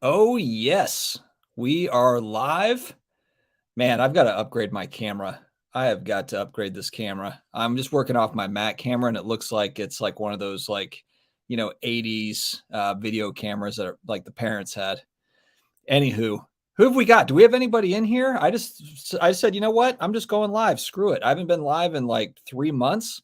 Oh, yes. We are live. Man, I've got to upgrade my camera. I have got to upgrade this camera. I'm just working off my Mac camera, and it looks like it's like one of those 80s video cameras that are like the parents had. Anywho, who have we got? Do we have anybody in here? I said, you know what? I'm just going live. Screw it. I haven't been live in like 3 months.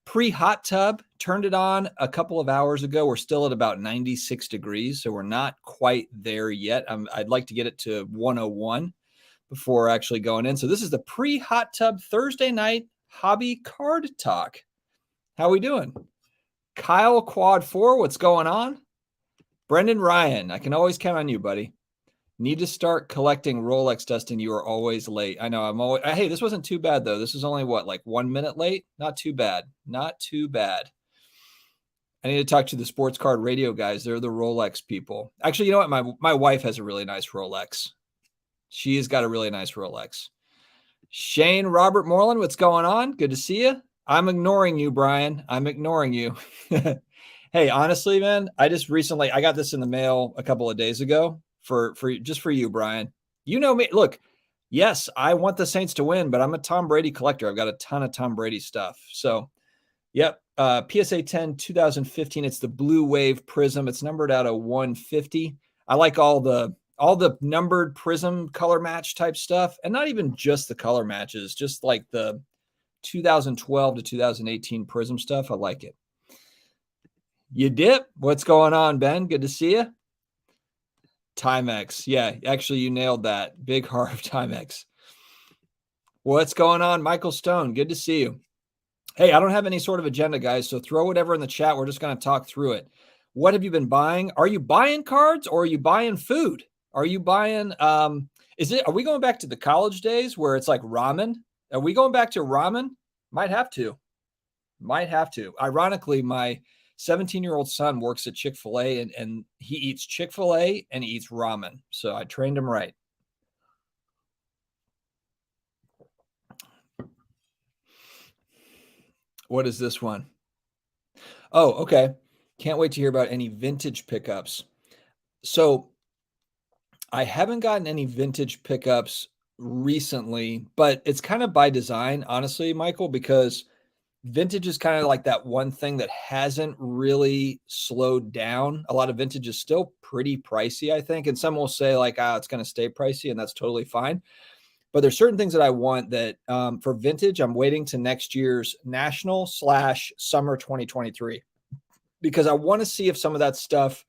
Pre-hot tub, turned it on a couple of hours ago. We're still at about 96 degrees, so we're not quite there yet. I'd like to get it to 101 before actually going in. So this is the pre-hot tub Thursday night hobby card talk. How we doing? Kyle Quad 4, what's going on? Brendan Ryan, I can always count on you, buddy. Need to start collecting Rolex, Dustin. You are always late. I know. Hey, this wasn't too bad though. This was only like 1 minute late. Not too bad. Not too bad. I need to talk to the sports card radio guys. They're the Rolex people. Actually, you know what? My wife has a really nice Rolex. She has got a really nice Rolex. Shane Robert Moreland, what's going on? Good to see you. I'm ignoring you, Brian. I'm ignoring you. Hey, honestly, man, I got this in the mail a couple of days ago for you, Brian. You know me. Look, yes, I want the Saints to win, but I'm a Tom Brady collector. I've got a ton of Tom Brady stuff. So, yep. PSA 10 2015. It's the Blue Wave Prism. It's numbered out of 150. I like all the numbered prism color match type stuff, and not even just the color matches, just like the 2012 to 2018 prism stuff. I like it. You dip. What's going on, Ben? Good to see you. Timex. Yeah, actually, you nailed that. Big heart of Timex. What's going on, Michael Stone? Good to see you. Hey, I don't have any sort of agenda, guys, so throw whatever in the chat. We're just going to talk through it. What have you been buying? Are you buying cards or are you buying food? Are you buying are we going back to the college days where it's like ramen? Are we going back to ramen? Might have to. Ironically, my 17-year-old son works at Chick-fil-A and he eats Chick-fil-A and he eats ramen. So I trained him right. What is this one? Oh, okay. Can't wait to hear about any vintage pickups. So I haven't gotten any vintage pickups recently, but it's kind of by design, honestly, Michael, because vintage is kind of like that one thing that hasn't really slowed down. A lot of vintage is still pretty pricey, I think. And some will say like, it's going to stay pricey, and that's totally fine. But there's certain things that I want that for vintage, I'm waiting to next year's national/summer 2023, because I want to see if some of that stuff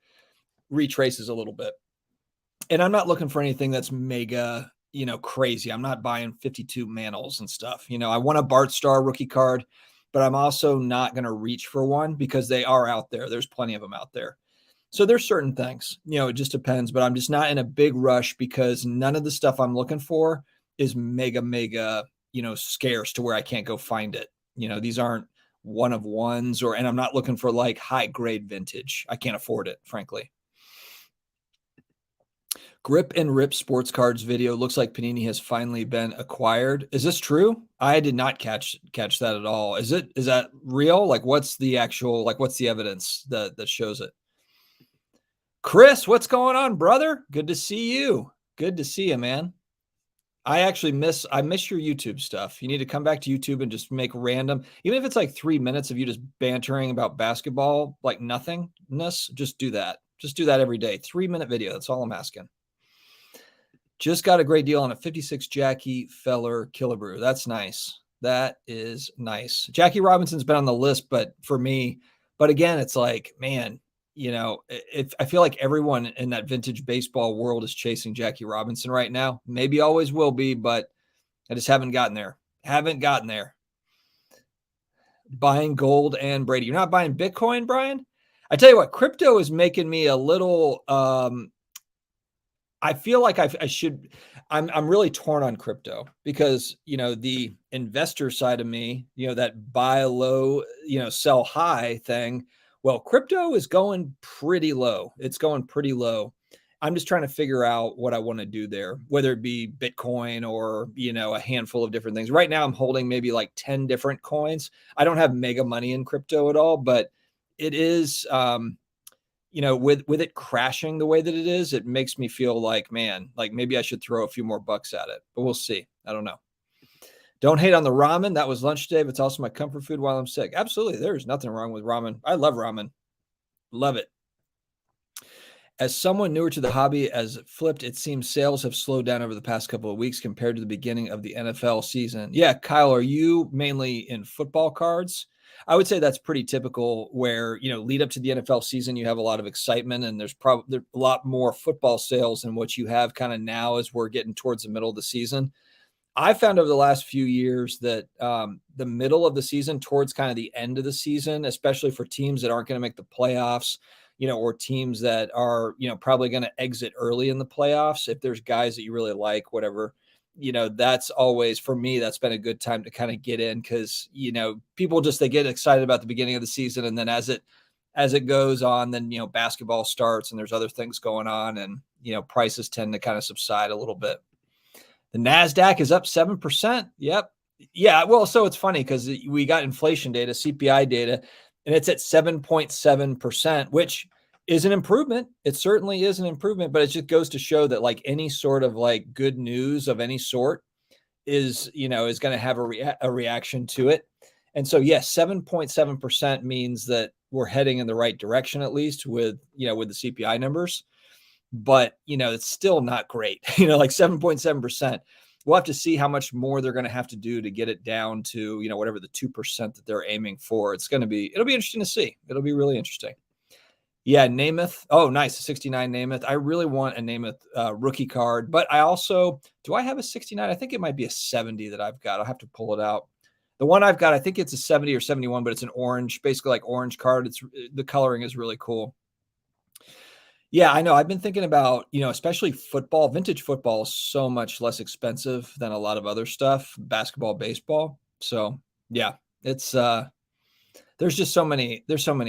retraces a little bit. And I'm not looking for anything that's mega, crazy. I'm not buying 52 Mantles and stuff. I want a Bart Starr rookie card, but I'm also not going to reach for one because they are out there. There's plenty of them out there. So there's certain things, it just depends, but I'm just not in a big rush because none of the stuff I'm looking for is mega, scarce to where I can't go find it. These aren't one of ones and I'm not looking for like high grade vintage. I can't afford it, frankly. Grip and Rip sports cards video looks like Panini has finally been acquired. Is this true? I did not catch that at all. Is that real? Like what's the evidence that shows it? Chris, what's going on, brother? Good to see you. Good to see you, man. I miss your YouTube stuff. You need to come back to YouTube and just make random, even if it's like 3 minutes of you just bantering about basketball, like nothingness, just do that. Just do that every day. 3-minute video. That's all I'm asking. Just got a great deal on a 56 Jackie Feller Killebrew. That's nice. That is nice. Jackie Robinson's been on the list, but again, it's like, man, I feel like everyone in that vintage baseball world is chasing Jackie Robinson right now. Maybe always will be, but I just haven't gotten there. Buying gold and Brady. You're not buying Bitcoin, Brian? I tell you what, crypto is making me a little, I feel like I'm really torn on crypto because, the investor side of me, that buy low, sell high thing. Well, crypto is going pretty low. It's going pretty low. I'm just trying to figure out what I want to do there, whether it be Bitcoin or, a handful of different things. Right now I'm holding maybe like 10 different coins. I don't have mega money in crypto at all, but it is, with it crashing the way that it is, it makes me feel like, man, like maybe I should throw a few more bucks at it, but we'll see. I don't know. Don't hate on the ramen. That was lunch today, but it's also my comfort food while I'm sick. Absolutely. There's nothing wrong with ramen. I love ramen. Love it. As someone newer to the hobby as flipped, it seems sales have slowed down over the past couple of weeks compared to the beginning of the NFL season. Yeah, Kyle, are you mainly in football cards? I would say that's pretty typical where, lead up to the NFL season, you have a lot of excitement and there's probably a lot more football sales than what you have kind of now as we're getting towards the middle of the season. I found over the last few years that the middle of the season towards kind of the end of the season, especially for teams that aren't going to make the playoffs, or teams that are, probably going to exit early in the playoffs. If there's guys that you really like, whatever, that's always, for me, that's been a good time to kind of get in because, people they get excited about the beginning of the season. And then as it goes on, then, basketball starts and there's other things going on and, prices tend to kind of subside a little bit. The NASDAQ is up 7%. Yep. Yeah. Well, so it's funny because we got inflation data, CPI data, and it's at 7.7%, which is an improvement. It certainly is an improvement, but it just goes to show that like any sort of like good news of any sort is going to have a reaction to it. And so, yes, 7.7% means that we're heading in the right direction, at least with the CPI numbers. But, it's still not great, like 7.7%. We'll have to see how much more they're going to have to do to get it down to, whatever the 2% that they're aiming for. It'll be interesting to see. It'll be really interesting. Yeah. Namath. Oh, nice. 69 Namath. I really want a Namath rookie card, but do I have a 69? I think it might be a 70 that I've got. I'll have to pull it out. The one I've got, I think it's a 70 or 71, but it's an orange, basically like orange card. The coloring is really cool. Yeah, I know. I've been thinking about, especially football. Vintage football is so much less expensive than a lot of other stuff, basketball, baseball. So yeah, it's there's so many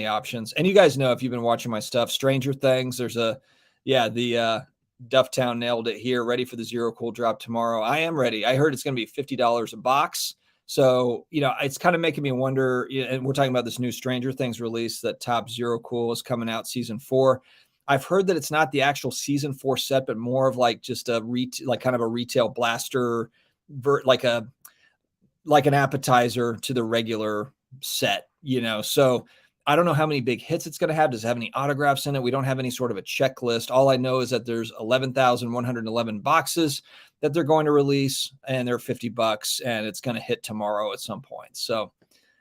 options. And you guys know if you've been watching my stuff, Stranger Things, the Dufftown nailed it here, ready for the Zero Cool drop tomorrow. I am ready. I heard it's going to be $50 a box. So, it's kind of making me wonder, and we're talking about this new Stranger Things release that Top Zero Cool is coming out season 4. I've heard that it's not the actual season 4 set, but more of like just kind of a retail blaster, like an appetizer to the regular set, So I don't know how many big hits it's going to have. Does it have any autographs in it? We don't have any sort of a checklist. All I know is that there's 11,111 boxes that they're going to release, and they're $50, and it's going to hit tomorrow at some point. So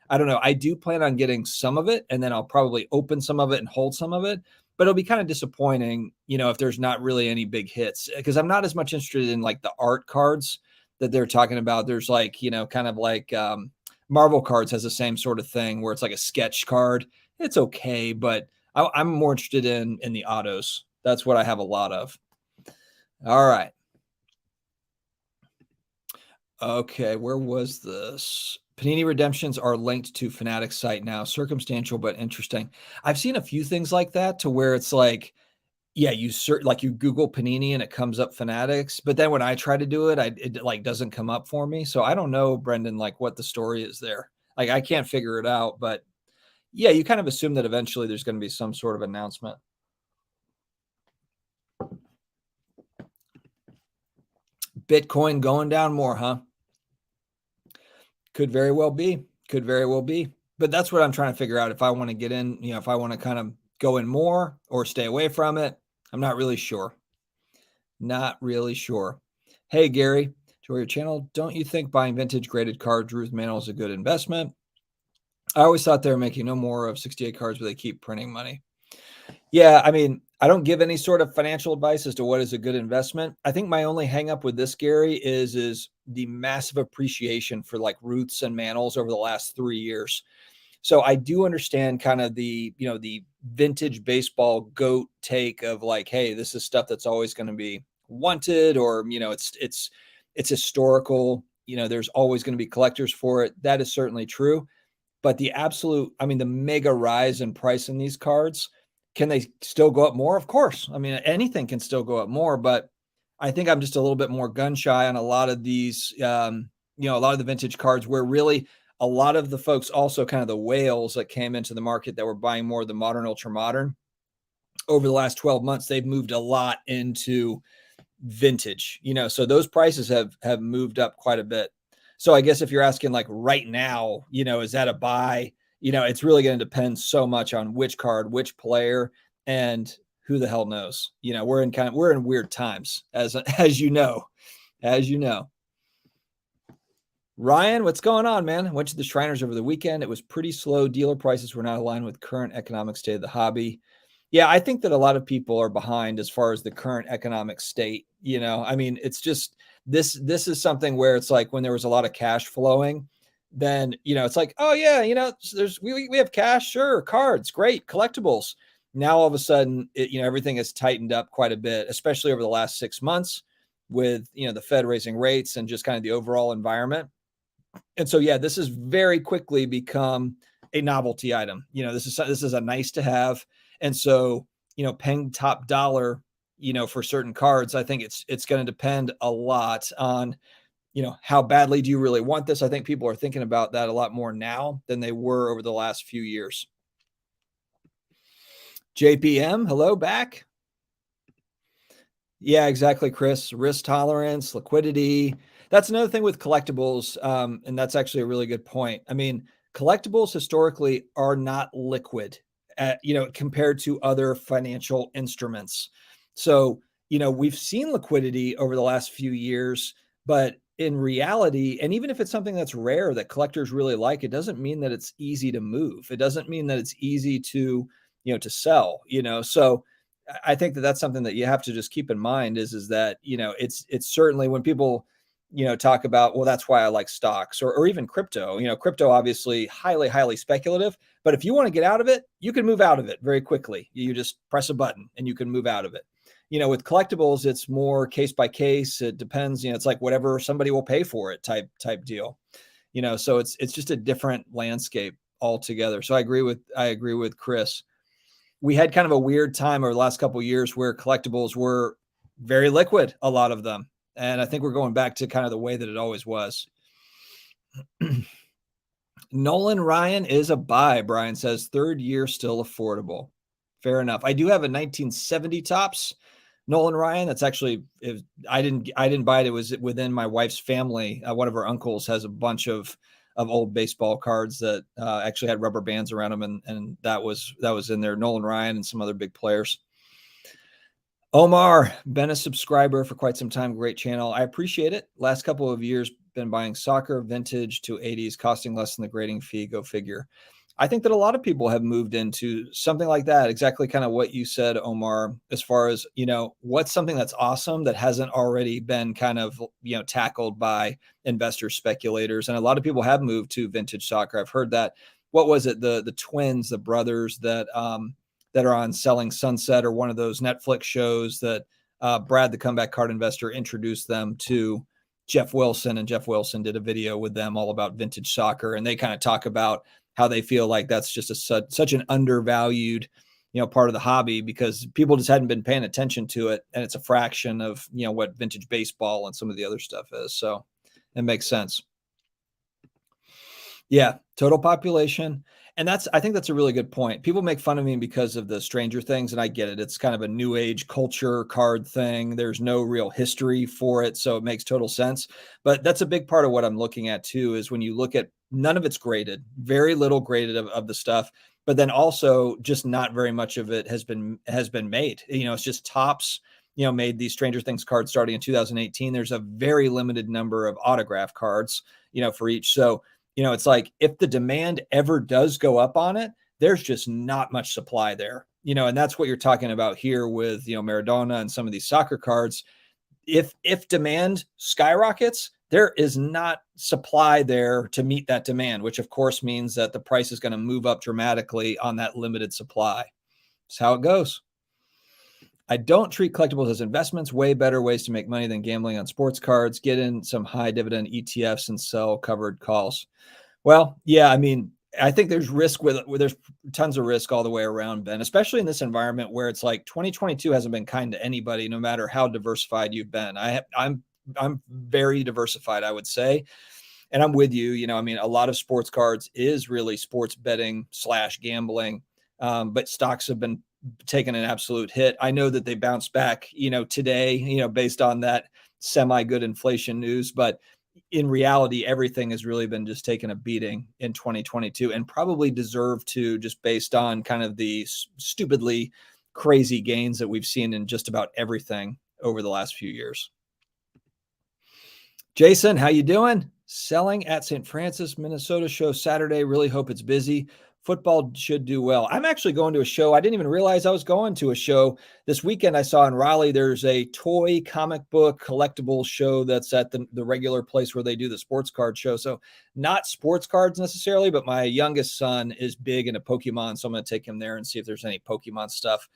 I don't know. I do plan on getting some of it, and then I'll probably open some of it and hold some of it. But it'll be kind of disappointing, if there's not really any big hits, because I'm not as much interested in like the art cards that they're talking about. There's like, kind of like Marvel cards has the same sort of thing where it's like a sketch card. It's okay, but I'm more interested in the autos. That's what I have a lot of. All right. Okay, where was this? Panini redemptions are linked to Fanatics site now. Circumstantial, but interesting. I've seen a few things like that to where it's like, yeah, you Google Panini and it comes up Fanatics, but then when I try to do it, it like doesn't come up for me. So I don't know, Brendan, like what the story is there. Like I can't figure it out, but yeah, you kind of assume that eventually there's going to be some sort of announcement. Bitcoin going down more, huh? Could very well be. Could very well be. But that's what I'm trying to figure out. If I want to get in, if I want to kind of go in more or stay away from it, I'm not really sure. Not really sure. Hey, Gary, enjoy your channel. Don't you think buying vintage graded cards, Ruth Mantle, is a good investment? I always thought they were making no more of 68 cards, but they keep printing money. Yeah, I mean, I don't give any sort of financial advice as to what is a good investment. I think my only hang up with this, Gary, is the massive appreciation for like Ruths and Mantles over the last 3 years. So I do understand kind of the vintage baseball GOAT take of like, hey, this is stuff that's always going to be wanted, or, it's historical, there's always going to be collectors for it. That is certainly true. But the mega rise in price in these cards, can they still go up more? Of course. I mean, anything can still go up more, but I think I'm just a little bit more gun shy on a lot of these, a lot of the vintage cards where really a lot of the folks, also kind of the whales that came into the market that were buying more of the modern, ultra modern, over the last 12 months, they've moved a lot into vintage, so those prices have moved up quite a bit. So I guess if you're asking like right now, is that a buy? It's really going to depend so much on which card, which player, and who the hell knows. We're in weird times, as you know. Ryan, what's going on, man? I went to the Shriners over the weekend. It was pretty slow. Dealer prices were not aligned with current economic state of the hobby. Yeah, I think that a lot of people are behind as far as the current economic state. I mean, it's just this is something where it's like when there was a lot of cash flowing, then it's like, oh yeah, there's we have cash, sure, cards, great, collectibles. Now all of a sudden, everything has tightened up quite a bit, especially over the last 6 months with the Fed raising rates and just kind of the overall environment. And so, yeah, this has very quickly become a novelty item. This is a nice to have. And so, paying top dollar, for certain cards, I think it's going to depend a lot on, how badly do you really want this? I think people are thinking about that a lot more now than they were over the last few years. JPM, hello back. Yeah, exactly, Chris. Risk tolerance, liquidity. That's another thing with collectibles. And that's actually a really good point. I mean, collectibles historically are not liquid, compared to other financial instruments. So, we've seen liquidity over the last few years, but in reality, and even if it's something that's rare that collectors really like, it doesn't mean that it's easy to move. It doesn't mean that it's easy to, to sell, So, I think that that's something that you have to just keep in mind is that, it's certainly when people, talk about, well, that's why I like stocks or even crypto, crypto, obviously highly, highly speculative, but if you want to get out of it, you can move out of it very quickly. You just press a button and you can move out of it. With collectibles, it's more case by case. It depends, it's like whatever somebody will pay for it type deal, so it's just a different landscape altogether. So I agree with Chris. We had kind of a weird time over the last couple of years where collectibles were very liquid, a lot of them. And I think we're going back to kind of the way that it always was. Nolan Ryan is a buy, Brian says. Third year still affordable. Fair enough. I do have a 1970 tops Nolan Ryan. That's actually, I didn't buy it. It was within my wife's family. One of her uncles has a bunch of old baseball cards that actually had rubber bands around them, and that was in there. Nolan Ryan and some other big players. Omar, been a subscriber for quite some time. Great channel. I appreciate it. Last couple of years, been buying soccer vintage to 80s, costing less than the grading fee. Go figure. I think that a lot of people have moved into something like that. Exactly kind of what you said, Omar, as far as, what's something that's awesome that hasn't already been kind of, tackled by investors, speculators. And a lot of people have moved to vintage soccer. I've heard that. What was it? The twins, the brothers that are on Selling Sunset or one of those Netflix shows that Brad, the comeback card investor, introduced them to Jeff Wilson, and Jeff Wilson did a video with them all about vintage soccer. And they kind of talk about how they feel like that's just such an undervalued, part of the hobby because people just hadn't been paying attention to it. And it's a fraction of, what vintage baseball and some of the other stuff is. So it makes sense. Yeah. Total population. And I think that's a really good point. People make fun of me because of the Stranger Things, and I get it. It's kind of a new age culture card thing. There's no real history for it, so it makes total sense. But that's a big part of what I'm looking at too, is when you look at none of it's graded, very little graded of the stuff, but then also just not very much of it has been made. It's just tops, made these Stranger Things cards starting in 2018. There's a very limited number of autograph cards, for each. So it's like if the demand ever does go up on it, there's just not much supply there, and that's what you're talking about here with, Maradona and some of these soccer cards. If demand skyrockets, there is not supply there to meet that demand, which of course means that the price is going to move up dramatically on that limited supply. That's how it goes. I don't treat collectibles as investments. Way better ways to make money than gambling on sports cards. Get in some high dividend ETFs and sell covered calls. Well, yeah, I mean, I think there's risk there's tons of risk all the way around, Ben, especially in this environment where it's like 2022 hasn't been kind to anybody, no matter how diversified you've been. I'm very diversified, I would say. And I'm with you. I mean, a lot of sports cards is really sports betting / gambling. But stocks have been taken an absolute hit. I know that they bounced back, today, based on that semi-good inflation news, but in reality, everything has really been just taking a beating in 2022 and probably deserved to, just based on kind of the stupidly crazy gains that we've seen in just about everything over the last few years. Jason, how you doing? Selling at St. Francis, Minnesota show Saturday. Really hope it's busy. Football should do well. I'm actually going to a show. I didn't even realize I was going to a show this weekend. I saw in Raleigh, there's a toy comic book collectible show that's at the regular place where they do the sports card show. So not sports cards necessarily, but my youngest son is big into Pokemon. So I'm going to take him there and see if there's any Pokemon stuff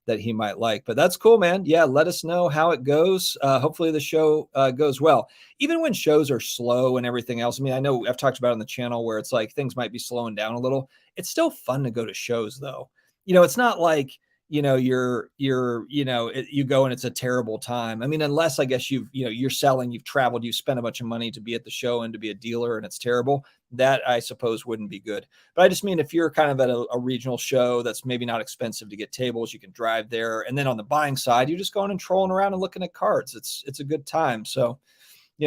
that he might like. But that's cool, man. Yeah, let us know how it goes. Hopefully the show goes well. Even when shows are slow and everything else. I mean, I know I've talked about on the channel where it's like things might be slowing down a little. It's still fun to go to shows, though. It's not like, you go and it's a terrible time. I mean, unless I guess you're selling, you've traveled, you've spent a bunch of money to be at the show and to be a dealer and it's terrible. That I suppose wouldn't be good. But I just mean if you're kind of at a regional show that's maybe not expensive to get tables, you can drive there. And then on the buying side, you're just going and trolling around and looking at cards. It's a good time. So,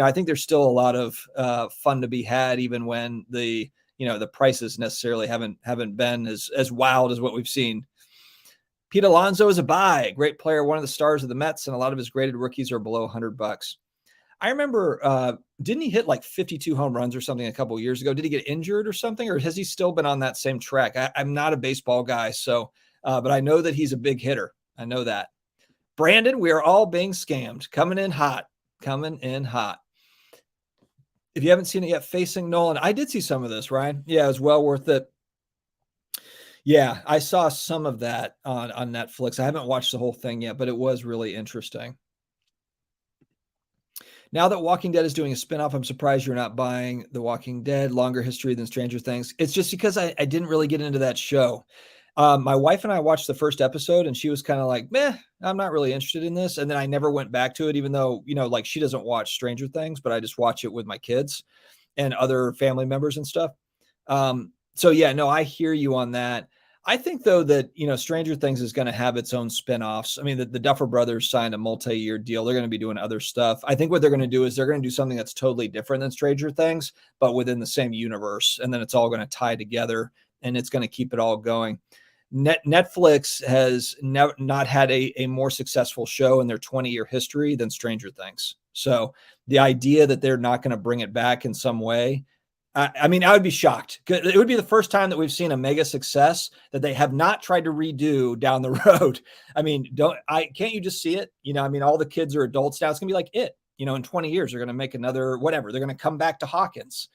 I think there's still a lot of fun to be had, even when the prices necessarily haven't been as wild as what we've seen. Pete Alonso is a buy. Great player, one of the stars of the Mets, and a lot of his graded rookies are below $100. I remember, didn't he hit like 52 home runs or something a couple of years ago? Did he get injured or something, or has he still been on that same track? I'm not a baseball guy, so but I know that he's a big hitter. I know that. Brandon, we are all being scammed. Coming in hot. If you haven't seen it yet, Facing Nolan. I did see some of this, Ryan. Yeah, it was well worth it. Yeah, I saw some of that on Netflix. I haven't watched the whole thing yet, but it was really interesting. Now that Walking Dead is doing a spinoff, I'm surprised you're not buying The Walking Dead, longer history than Stranger Things. It's just because I didn't really get into that show. My wife and I watched the first episode and she was kind of like, meh, I'm not really interested in this. And then I never went back to it, even though, like she doesn't watch Stranger Things, but I just watch it with my kids and other family members and stuff. So yeah, no, I hear you on that. I think though that, Stranger Things is going to have its own spinoffs. I mean, the Duffer Brothers signed a multi-year deal. They're going to be doing other stuff. I think what they're going to do is they're going to do something that's totally different than Stranger Things, but within the same universe. And then it's all going to tie together and it's going to keep it all going. Netflix has not had a more successful show in their 20-year history than Stranger Things. So the idea that they're not going to bring it back in some way, I mean, I would be shocked. It would be the first time that we've seen a mega success that they have not tried to redo down the road. I mean, can't you just see it? I mean, all the kids are adults now. It's gonna be like it. In 20 years, they're gonna make another whatever. They're gonna come back to Hawkins.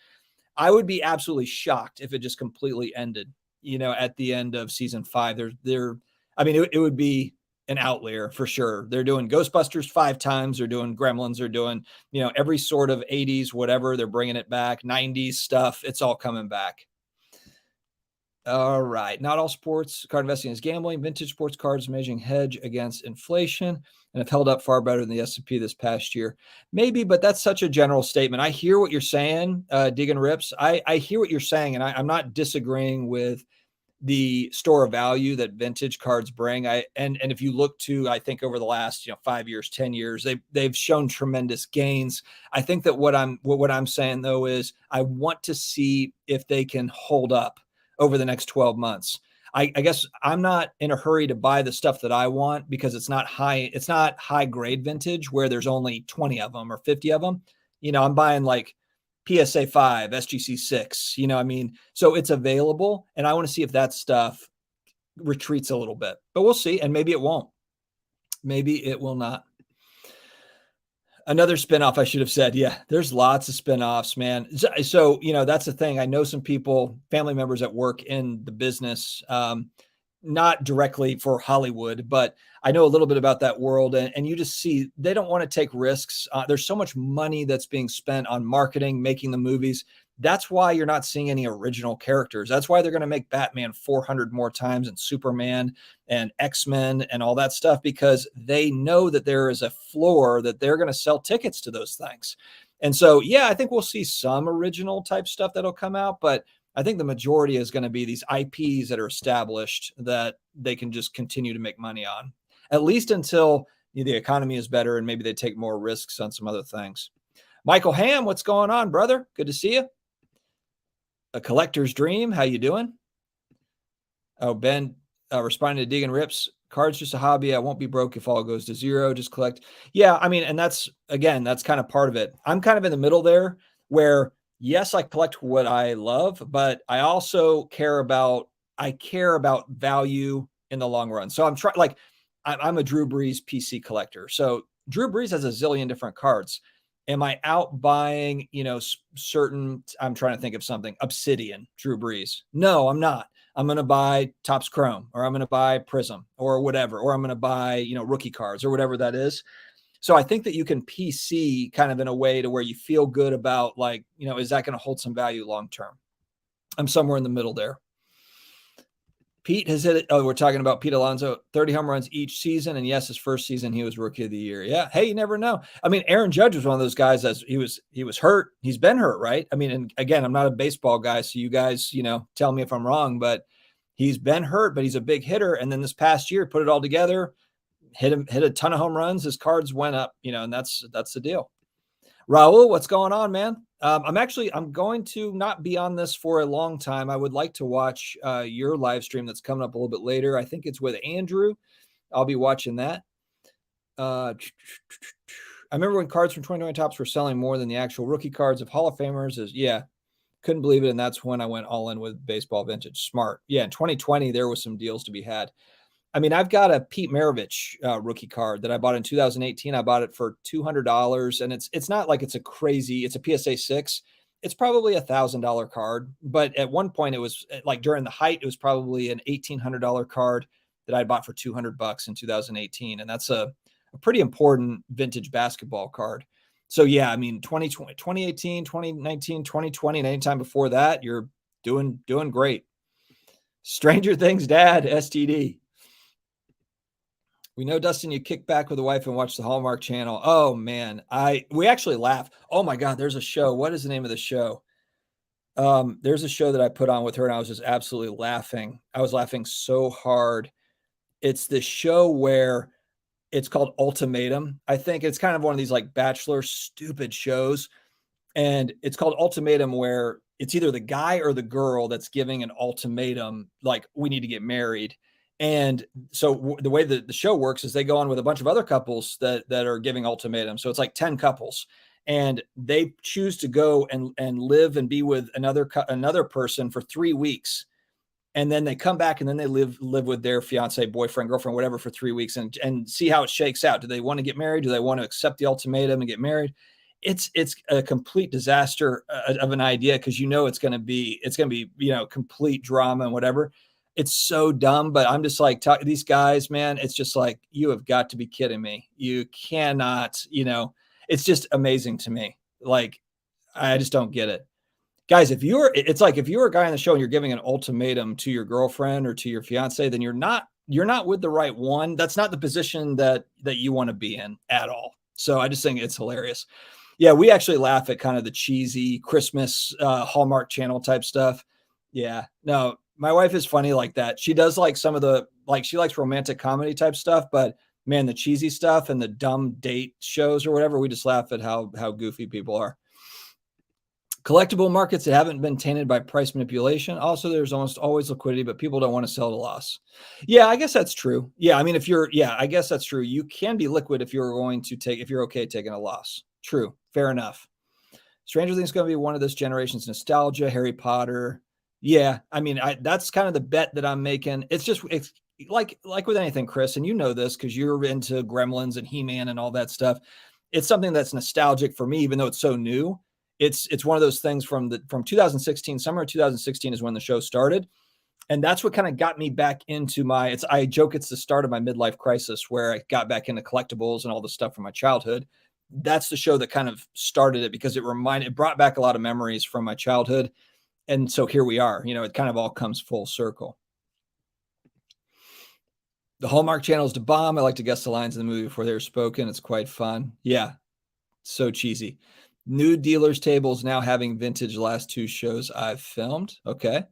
I would be absolutely shocked if it just completely ended. At the end of season 5, I mean, it would be an outlier for sure. They're doing Ghostbusters 5 times. They're doing Gremlins. They're doing, every sort of 80s, whatever. They're bringing it back. 90s stuff. It's all coming back. All right. Not all sports card investing is gambling. Vintage sports cards amazing hedge against inflation and have held up far better than the S&P this past year. Maybe, but that's such a general statement. I hear what you're saying, Diggin' Rips. I hear what you're saying, and I'm not disagreeing with the store of value that vintage cards bring. And if you look to, I think over the last 5 years, 10 years, they've shown tremendous gains. I think that what I'm saying though is I want to see if they can hold up over the next 12 months. I guess I'm not in a hurry to buy the stuff that I want because it's not high grade vintage where there's only 20 of them or 50 of them. I'm buying like PSA 5, SGC 6, so it's available. And I want to see if that stuff retreats a little bit, but we'll see. And maybe it won't. Maybe it will not. Another spinoff, I should have said. Yeah, there's lots of spinoffs, man. So, that's the thing. I know some people, family members that work in the business, not directly for Hollywood, but I know a little bit about that world. And you just see they don't want to take risks. There's so much money that's being spent on marketing, making the movies. That's why you're not seeing any original characters. That's why they're going to make Batman 400 more times and Superman and X-Men and all that stuff, because they know that there is a floor that they're going to sell tickets to those things. And so, yeah, I think we'll see some original type stuff that'll come out, but I think the majority is going to be these IPs that are established that they can just continue to make money on, at least until the economy is better and maybe they take more risks on some other things. Michael Ham, what's going on, brother? Good to see you. A collector's dream. How you doing? Oh, Ben, responding to Deegan Rips. Cards just a hobby. I won't be broke if all goes to zero. Just collect. Yeah, I mean, and that's kind of part of it. I'm kind of in the middle there where yes, I collect what I love, but I care about value in the long run. So I'm trying like I'm a Drew Brees PC collector. So Drew Brees has a zillion different cards. Am I out buying, certain, I'm trying to think of something, Obsidian, Drew Brees? No, I'm not. I'm going to buy Topps Chrome, or I'm going to buy Prism, or whatever, or I'm going to buy, rookie cards or whatever that is. So I think that you can PC kind of in a way to where you feel good about like, is that going to hold some value long term? I'm somewhere in the middle there. Pete has hit it. Oh, we're talking about Pete Alonso, 30 home runs each season. And yes, his first season, he was rookie of the year. Yeah. Hey, you never know. I mean, Aaron Judge was one of those guys as he was hurt. He's been hurt, right? I mean, and again, I'm not a baseball guy. So you guys, tell me if I'm wrong, but he's been hurt, but he's a big hitter. And then this past year, put it all together, hit a ton of home runs. His cards went up, and that's the deal. Raul, what's going on, man? I'm going to not be on this for a long time. I would like to watch your live stream that's coming up a little bit later. I think it's with Andrew. I'll be watching that. I remember when cards from 2020 Topps were selling more than the actual rookie cards of Hall of Famers. Couldn't believe it. And that's when I went all in with baseball vintage. Smart. Yeah, in 2020, there was some deals to be had. I mean, I've got a Pete Maravich rookie card that I bought in 2018. I bought it for $200, and it's not like it's a PSA 6. It's probably $1,000 card, but at one point it was like during the height, it was probably an $1,800 card that I bought for $200 in 2018, and that's a pretty important vintage basketball card. So yeah, I mean, 2020, 2018, 2019, 2020, and anytime before that, you're doing great. Stranger Things dad, STD. We know, Dustin, you kick back with the wife and watch the Hallmark Channel. Oh man, we actually laugh. Oh my God, there's a show. What is the name of the show? There's a show that I put on with her, and I was just absolutely laughing. I was laughing so hard. It's the show where it's called Ultimatum. I think it's kind of one of these like bachelor stupid shows, and it's called Ultimatum, where it's either the guy or the girl that's giving an ultimatum, like we need to get married. And so the way that the show works is they go on with a bunch of other couples that are giving ultimatums. So it's like 10 couples, and they choose to go and live and be with another person for 3 weeks. And then they come back and then they live with their fiance, boyfriend, girlfriend, whatever, for 3 weeks and see how it shakes out. Do they want to get married? Do they want to accept the ultimatum and get married? It's a complete disaster of an idea, because it's going to be complete drama and whatever. It's so dumb, but I'm just like, these guys, man, it's just like, you have got to be kidding me. You cannot, it's just amazing to me. Like, I just don't get it. Guys, if you're a guy on the show and you're giving an ultimatum to your girlfriend or to your fiance, then you're not with the right one. That's not the position that you want to be in at all. So I just think it's hilarious. Yeah, we actually laugh at kind of the cheesy Christmas Hallmark Channel type stuff. Yeah, no, my wife is funny like that. She does like some of the, like, she likes romantic comedy type stuff, but man, the cheesy stuff and the dumb date shows or whatever, we just laugh at how goofy people are. Collectible markets that haven't been tainted by price manipulation. Also, there's almost always liquidity, but people don't want to sell at a loss. Yeah, I guess that's true. Yeah, I mean, I guess that's true. You can be liquid if you're okay taking a loss. True. Fair enough. Stranger Things is going to be one of this generation's nostalgia. Harry Potter. Yeah, I mean, that's kind of the bet that I'm making. It's like with anything, Chris, and you know this because you're into Gremlins and He-Man and all that stuff. It's something that's nostalgic for me, even though it's so new. It's one of those things from 2016. Summer of 2016 is when the show started, and that's what kind of got me back into I joke it's the start of my midlife crisis, where I got back into collectibles and all the stuff from my childhood. That's the show that kind of started it, because it brought back a lot of memories from my childhood. And so here we are, it kind of all comes full circle. The Hallmark Channel is the bomb. I like to guess the lines in the movie before they're spoken. It's quite fun. Yeah. So cheesy. New dealers tables now having vintage last 2 shows I've filmed. Okay.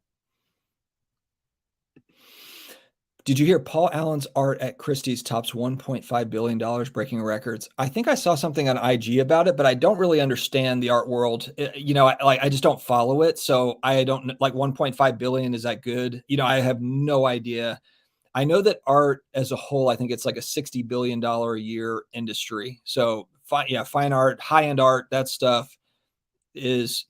Did you hear Paul Allen's art at Christie's tops $1.5 billion, breaking records? I think I saw something on IG about it, but I don't really understand the art world. I just don't follow it. So I don't like 1.5 billion. Is that good? I have no idea. I know that art as a whole, I think it's like a $60 billion a year industry. So fine art, high-end art, that stuff is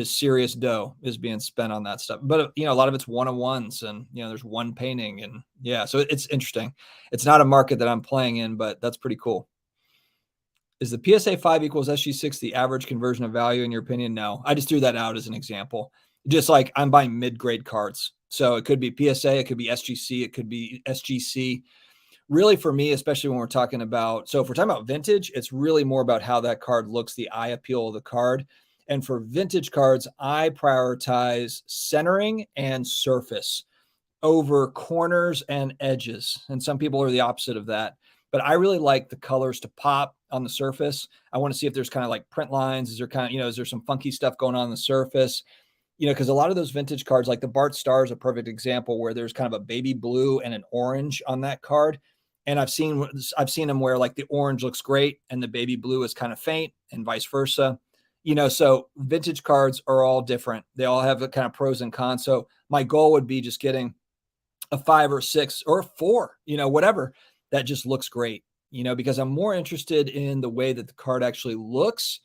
serious dough is being spent on that stuff. But a lot of it's one-on-ones, and there's one painting, and so it's interesting. It's not a market that I'm playing in, but that's pretty cool. Is the PSA 5 equals SG6 the average conversion of value in your opinion? No, I just threw that out as an example. Just like I'm buying mid-grade cards. So it could be PSA, it could be SGC, it could be SGC. Really, for me, especially when we're talking about, so if we're talking about vintage, it's really more about how that card looks, the eye appeal of the card. And for vintage cards, I prioritize centering and surface over corners and edges. And some people are the opposite of that. But I really like the colors to pop on the surface. I want to see if there's kind of like print lines. Is there kind of, is there some funky stuff going on the surface? Because a lot of those vintage cards, like the Bart Star is a perfect example where there's kind of a baby blue and an orange on that card. And I've seen them where like the orange looks great and the baby blue is kind of faint, and vice versa. So vintage cards are all different. They all have the kind of pros and cons. So my goal would be just getting a 5 or 6 or a 4, whatever, that just looks great, because I'm more interested in the way that the card actually looks,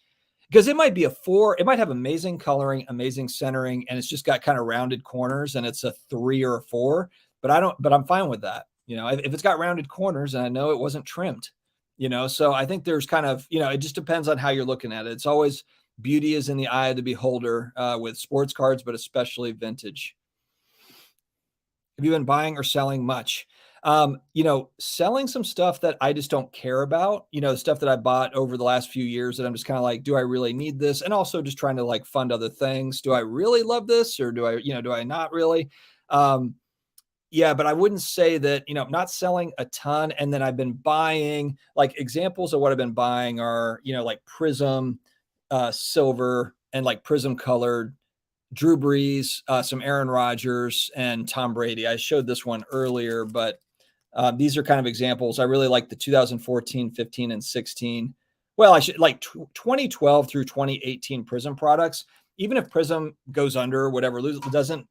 because it might be a 4, it might have amazing coloring, amazing centering, and it's just got kind of rounded corners and it's a 3 or a 4, but I'm fine with that. If it's got rounded corners and I know it wasn't trimmed, so I think there's kind of, it just depends on how you're looking at it. It's always beauty is in the eye of the beholder with sports cards, but especially vintage. Have you been buying or selling much? Selling some stuff that I just don't care about, the stuff that I bought over the last few years that I'm just kind of like, do I really need this? And also just trying to like fund other things. Do I really love this, or do I not really? But I wouldn't say that, not selling a ton. And then I've been buying, like, examples of what I've been buying are, like Prism, silver, and like Prism colored Drew Brees, some Aaron Rodgers, and Tom Brady. I showed this one earlier, but these are kind of examples. I really like the 2014, 15, and 16. Well, I should like 2012 through 2018 Prism products. Even if Prism goes under or whatever, doesn't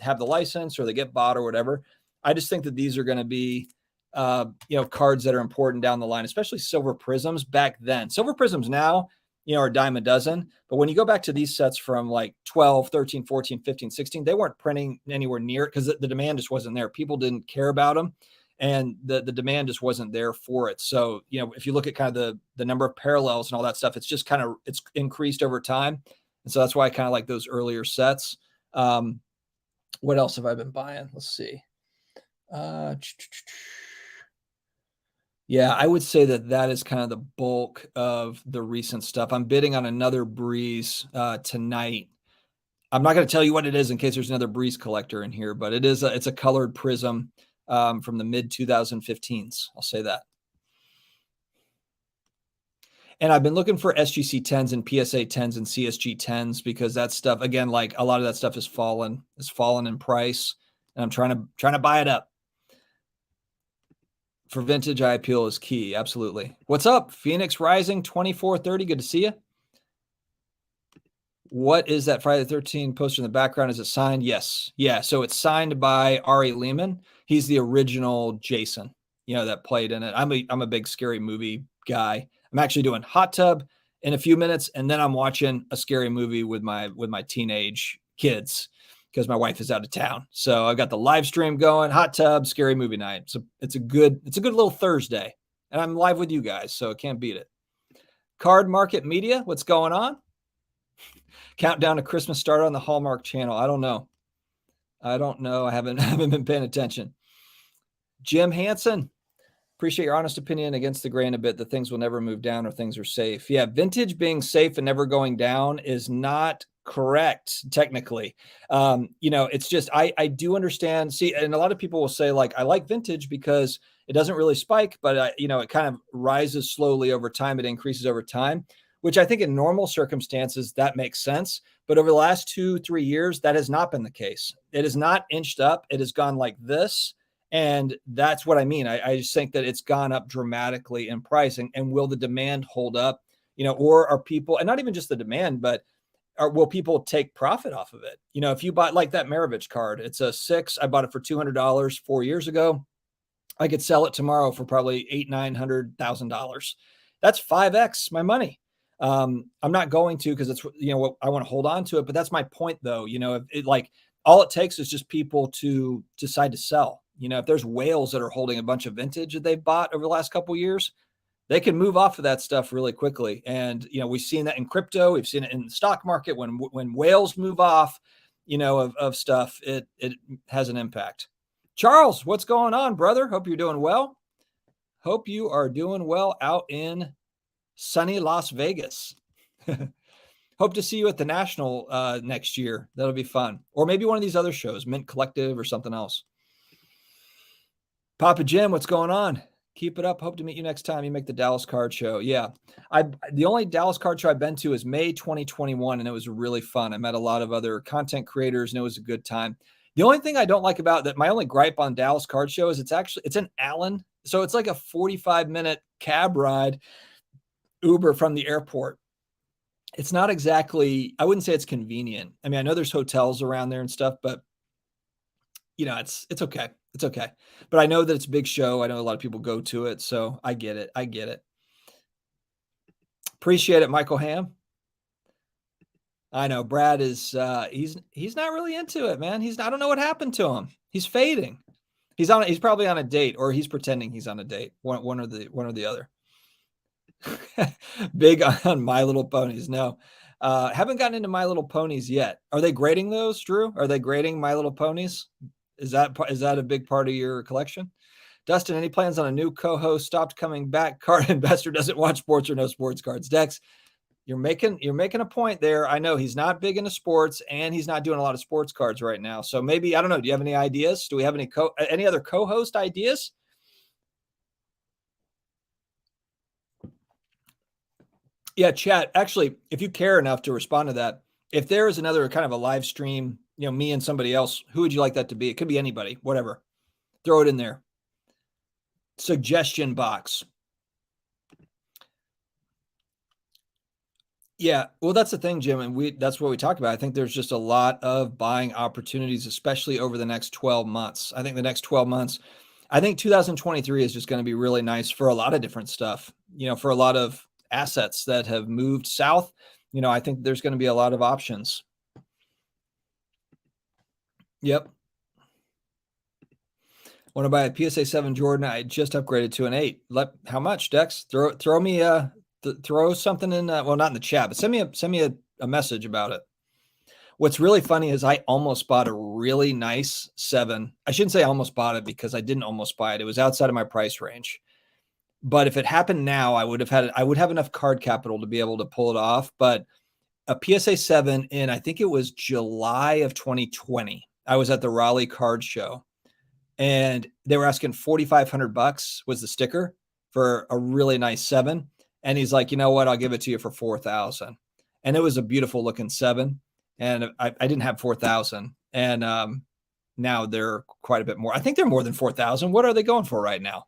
have the license, or they get bought or whatever, I just think that these are going to be, cards that are important down the line, especially silver Prisms back then. Silver Prisms now, are a dime a dozen. But when you go back to these sets from like 12, 13, 14, 15, 16, they weren't printing anywhere near it because the demand just wasn't there. People didn't care about them, and the demand just wasn't there for it. So, if you look at kind of the number of parallels and all that stuff, it's just kind of, it's increased over time. And so that's why I kind of like those earlier sets. What else have I been buying? Let's see. Yeah, I would say that is kind of the bulk of the recent stuff. I'm bidding on another Breeze tonight. I'm not going to tell you what it is in case there's another Breeze collector in here, but it's a colored Prism from the mid 2015s. I'll say that. And I've been looking for SGC 10s and PSA 10s and CSG 10s because that stuff, again, like a lot of that stuff is fallen in price, and I'm trying to buy it up. For vintage, eye appeal is key. Absolutely. What's up? Phoenix Rising 2430. Good to see you. What is that Friday the 13th poster in the background? Is it signed? Yes. Yeah. So it's signed by Ari Lehman. He's the original Jason, that played in it. I'm a big scary movie guy. I'm actually doing Hot Tub in a few minutes, and then I'm watching a scary movie with my teenage kids because my wife is out of town. So I've got the live stream going, Hot Tub, scary movie night. So it's a good little Thursday, and I'm live with you guys, so can't beat it. Card Market Media, what's going on? Countdown to Christmas started on the Hallmark Channel. I don't know. I haven't been paying attention. Jim Hansen, appreciate your honest opinion against the grain a bit that things will never move down or things are safe. Yeah, vintage being safe and never going down is not correct technically. It's just I do understand. See, and a lot of people will say like, I like vintage because it doesn't really spike, but it kind of rises slowly over time. It increases over time. which I think in normal circumstances, that makes sense. But over the last 2, 3 years, that has not been the case. It has not inched up. It has gone like this. And that's what I mean. I just think that it's gone up dramatically in pricing. And will the demand hold up? Or are people, and not even just the demand, but will people take profit off of it? If you bought like that Maravich card, it's a 6. I bought it for $200 4 years ago. I could sell it tomorrow for probably $800,000-$900,000. That's 5x my money. I'm not going to, because it's what I want to hold on to it. But that's my point, though. All it takes is just people to decide to sell. If there's whales that are holding a bunch of vintage that they've bought over the last couple of years, they can move off of that stuff really quickly. And we've seen that in crypto. We've seen it in the stock market. When whales move off, of stuff, it has an impact. Charles, what's going on, brother? Hope you're doing well. Hope you are doing well out in sunny Las Vegas. Hope to see you at the National next year. That'll be fun. Or maybe one of these other shows, Mint Collective or something else. Papa Jim, what's going on? Keep it up. Hope to meet you next time you make the Dallas Card Show. Yeah. The only Dallas Card Show I've been to is May 2021, and it was really fun. I met a lot of other content creators, and it was a good time. The only thing I don't like about that, my only gripe on Dallas Card Show is it's in Allen. So it's like a 45-minute cab ride, Uber from the airport. It's not exactly, I wouldn't say it's convenient. I mean, I know there's hotels around there and stuff, but it's okay. It's okay. But I know that it's a big show. I know a lot of people go to it. So I get it. Appreciate it, Michael Ham. I know Brad is, he's not really into it, man. I don't know what happened to him. He's fading. He's probably on a date, or he's pretending he's on a date. One or the other. Big on My Little Ponies. No, haven't gotten into My Little Ponies yet. Are they grading those, Drew? Are they grading My Little Ponies? Is that a big part of your collection? Dustin, any plans on a new co-host? Stopped coming back. Card investor doesn't watch sports or no sports cards. Dex, you're making a point there. I know he's not big into sports, and he's not doing a lot of sports cards right now. So maybe, I don't know. Do you have any ideas? Do we have any other co-host ideas? Yeah, chat. Actually, if you care enough to respond to that, if there is another kind of a live stream, me and somebody else, who would you like that to be? It could be anybody, whatever. Throw it in there. Suggestion box. Yeah, well, that's the thing, Jim, and that's what we talked about. I think there's just a lot of buying opportunities, especially over the next 12 months. I think 2023 is just going to be really nice for a lot of different stuff, for a lot of assets that have moved south. I think there's going to be a lot of options. Yep. Want to buy a PSA 7 Jordan? I just upgraded to an 8. How much, Dex? Throw me throw something in. Well, not in the chat, but send me a message about it. What's really funny is I almost bought a really nice 7. I shouldn't say I almost bought it, because I didn't almost buy it. It was outside of my price range. But if it happened now, I would have enough card capital to be able to pull it off. But a PSA 7 in, I think it was July of 2020. I was at the Raleigh Card Show, and they were asking $4,500 was the sticker for a really nice 7. And he's like, you know what? I'll give it to you for $4,000. And it was a beautiful looking 7. And I didn't have $4,000. And now they're quite a bit more. I think they're more than $4,000. What are they going for right now?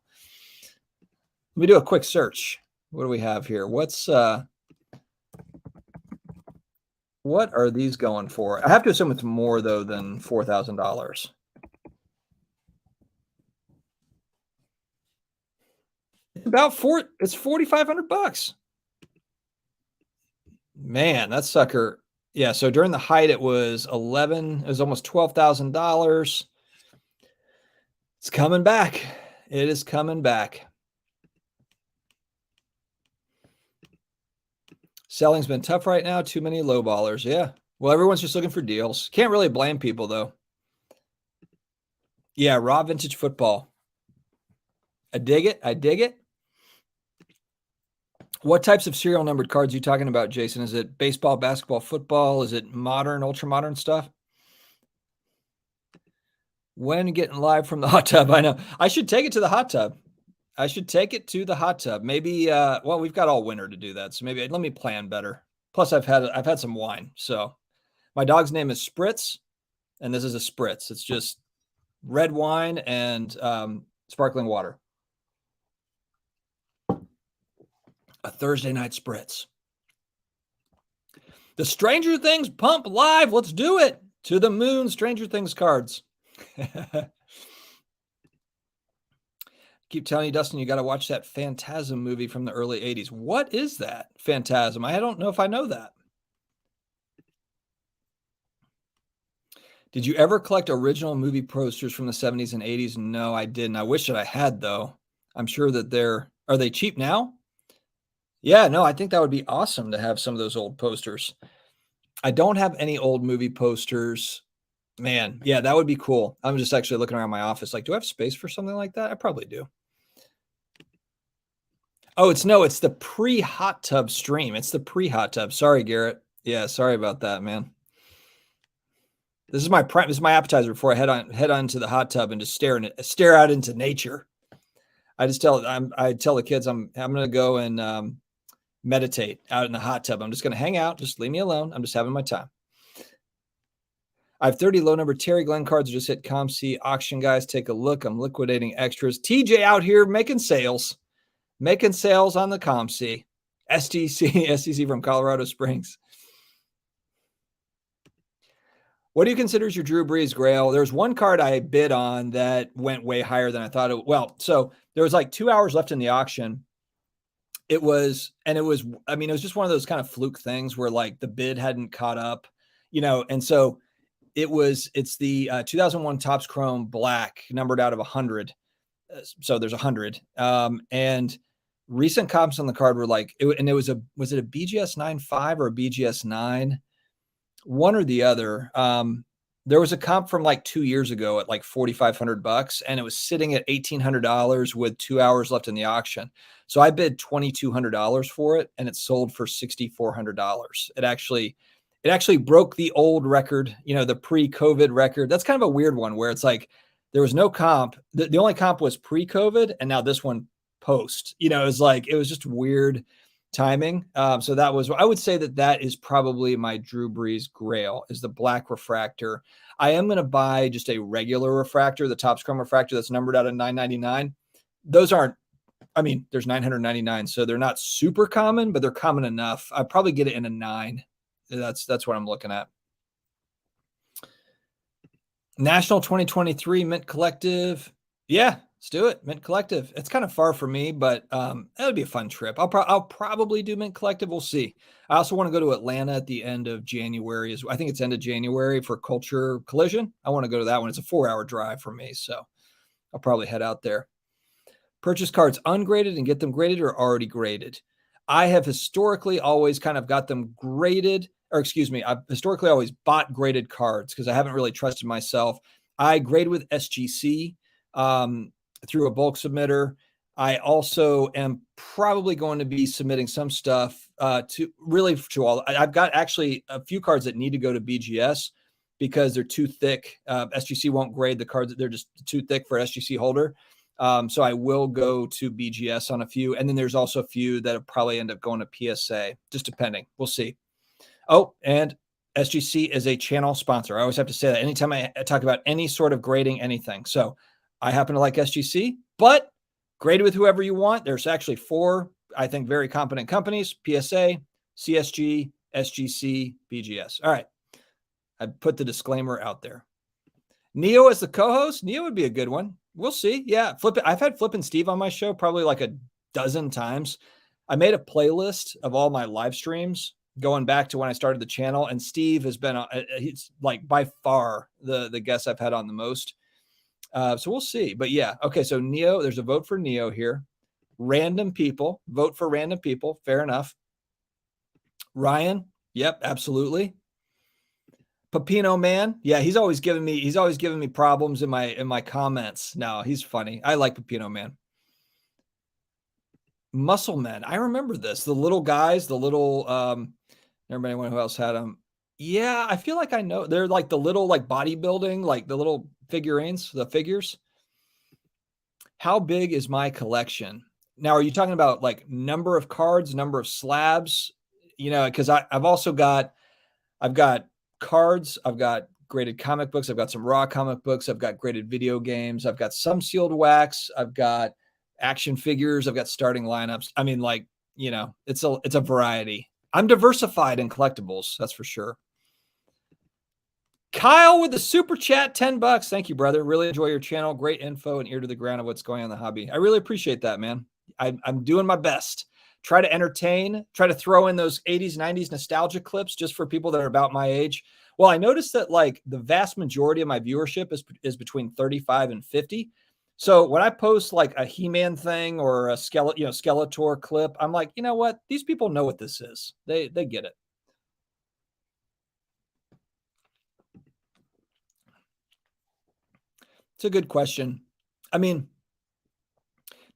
Let me do a quick search. What do we have here? What are these going for? I have to assume it's more, though, than $4,000. It's $4,500. Man, that sucker. Yeah. So during the height, it was almost $12,000. It's coming back. It is coming back. Selling's been tough right now. Too many low ballers. Yeah. Well, everyone's just looking for deals. Can't really blame people, though. Yeah. Raw vintage football. I dig it. What types of serial numbered cards are you talking about, Jason? Is it baseball, basketball, football? Is it modern, ultra modern stuff? When getting live from the hot tub? I know. I should take it to the hot tub. I should take it to the hot tub. Maybe, well, we've got all winter to do that, so maybe let me plan better. Plus, I've had some wine. So my dog's name is Spritz, and this is a Spritz. It's just red wine and sparkling water. A Thursday night Spritz. The Stranger Things pump live. Let's do it. To the moon, Stranger Things cards. Keep telling you, Dustin, you got to watch that Phantasm movie from the early 80s. What is that? Phantasm? I don't know if I know that. Did you ever collect original movie posters from the 70s and 80s? No, I didn't. I wish that I had, though. I'm sure that are they cheap now? Yeah, no, I think that would be awesome to have some of those old posters. I don't have any old movie posters. Man, yeah, that would be cool. I'm just actually looking around my office like, do I have space for something like that? I probably do. Oh, it's the pre-hot tub stream. It's the pre-hot tub. Sorry, Garrett. Yeah, sorry about that, man. This is my appetizer before I head on to the hot tub and just stare out into nature. I tell the kids I'm going to go and meditate out in the hot tub. I'm just going to hang out. Just leave me alone. I'm just having my time. I have 30 low number Terry Glenn cards. Just hit ComC auction, guys. Take a look. I'm liquidating extras. TJ out here making sales on the ComC. STC from Colorado Springs. What do you consider as your Drew Brees Grail? There's one card I bid on that went way higher than I thought it. Well, so there was like 2 hours left in the auction. It was just one of those kind of fluke things where like the bid hadn't caught up, and so it's the 2001 Topps Chrome Black numbered out of 100. So there's 100. And recent comps on the card were like, was it a BGS 9.5 or a BGS 9? One or the other. There was a comp from like 2 years ago at like $4,500, and it was sitting at $1,800 with 2 hours left in the auction. So I bid $2,200 for it, and it sold for $6,400. It actually broke the old record, the pre-COVID record. That's kind of a weird one where it's like there was no comp. The only comp was pre-COVID, and now this one post. It was just weird timing. So I would say that is probably my Drew Brees Grail, is the black refractor. I am going to buy just a regular refractor, the Topps Chrome refractor that's numbered out of 999. Those aren't, there's 999, so they're not super common, but they're common enough. I'd probably get it in a 9. That's what I'm looking at. National 2023 Mint Collective. Yeah, let's do it. Mint Collective. It's kind of far for me, but that would be a fun trip. I'll probably do Mint Collective. We'll see. I also want to go to Atlanta at the end of January. I think it's end of January for Culture Collision. I want to go to that one. It's a 4-hour drive for me, so I'll probably head out there. Purchase cards ungraded and get them graded or already graded. I have historically always kind of got them graded, I've historically always bought graded cards because I haven't really trusted myself. I grade with SGC through a bulk submitter. I also am probably going to be submitting some stuff to all. I've got actually a few cards that need to go to BGS because they're too thick. SGC won't grade the cards. They're just too thick for SGC holder. So I will go to BGS on a few. And then there's also a few that will probably end up going to PSA, just depending. We'll see. Oh, and SGC is a channel sponsor. I always have to say that anytime I talk about any sort of grading anything. So I happen to like SGC, but grade with whoever you want. There's actually 4, I think, very competent companies: PSA, CSG, SGC, BGS. All right. I put the disclaimer out there. Neo as the co-host. Neo would be a good one. We'll see. Yeah. I've had Flip and Steve on my show probably like a dozen times. I made a playlist of all my live streams going back to when I started the channel, and Steve has been, he's like by far the guest I've had on the most. So we'll see. But yeah. Okay. So Neo, there's a vote for Neo here. Random people. Vote for random people. Fair enough. Ryan. Yep. Absolutely. Pepino Man. Yeah. He's always giving me problems in my comments. No, he's funny. I like Pepino Man. Muscle Men. I remember this. The little guys, remember anyone who else had them? Yeah, I feel like I know. They're like the little like bodybuilding, like the little figurines, the figures. How big is my collection? Now, are you talking about like number of cards, number of slabs? Because I've also I've got cards, I've got graded comic books, I've got some raw comic books, I've got graded video games, I've got some sealed wax, I've got action figures, I've got starting lineups. I mean, like, it's a variety. I'm diversified in collectibles, that's for sure. Kyle with the super chat, $10. Thank you, brother. Really enjoy your channel. Great info and ear to the ground of what's going on in the hobby. I really appreciate that, man. I'm doing my best. Try to entertain, try to throw in those 80s, 90s nostalgia clips just for people that are about my age. Well, I noticed that like the vast majority of my viewership is between 35 and 50. So when I post like a He-Man thing or a Skeletor clip, I'm like, you know what? These people know what this is. They get it. It's a good question. I mean,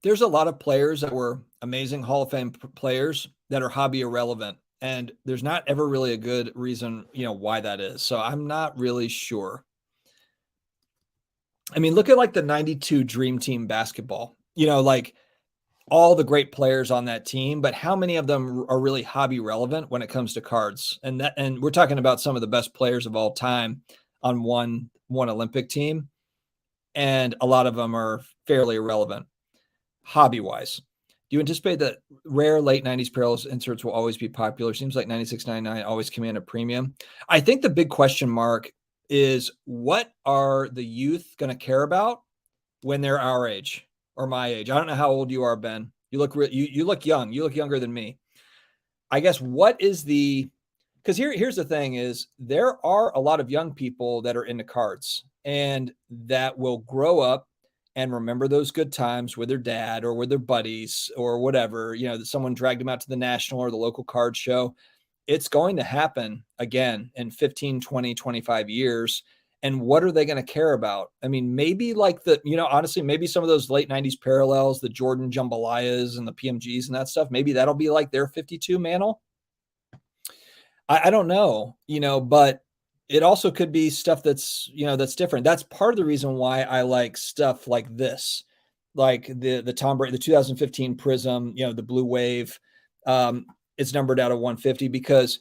there's a lot of players that were amazing Hall of Fame players that are hobby irrelevant. And there's not ever really a good reason, why that is. So I'm not really sure. I mean, look at like the 92 Dream Team basketball, like all the great players on that team, but how many of them are really hobby relevant when it comes to cards? And we're talking about some of the best players of all time on one Olympic team. And a lot of them are fairly irrelevant hobby wise. Do you anticipate that rare late 90s parallels inserts will always be popular? Seems like 96.99 always command a premium. I think the big question mark is what are the youth going to care about when they're our age or my age? I don't know how old you are, Ben. You look you look young. You look younger than me. I guess what is because here's the thing is there are a lot of young people that are into cards and that will grow up and remember those good times with their dad or with their buddies or whatever, that someone dragged them out to the national or the local card show. It's going to happen again in 15, 20, 25 years. And what are they going to care about? I mean, maybe like honestly, maybe some of those late 90s parallels, the Jordan Jambalayas and the PMGs and that stuff, maybe that'll be like their 52 mantle. I don't know, but it also could be stuff that's, that's different. That's part of the reason why I like stuff like this, like the Tom Brady, the 2015 Prism, the Blue Wave. It's numbered out of 150 because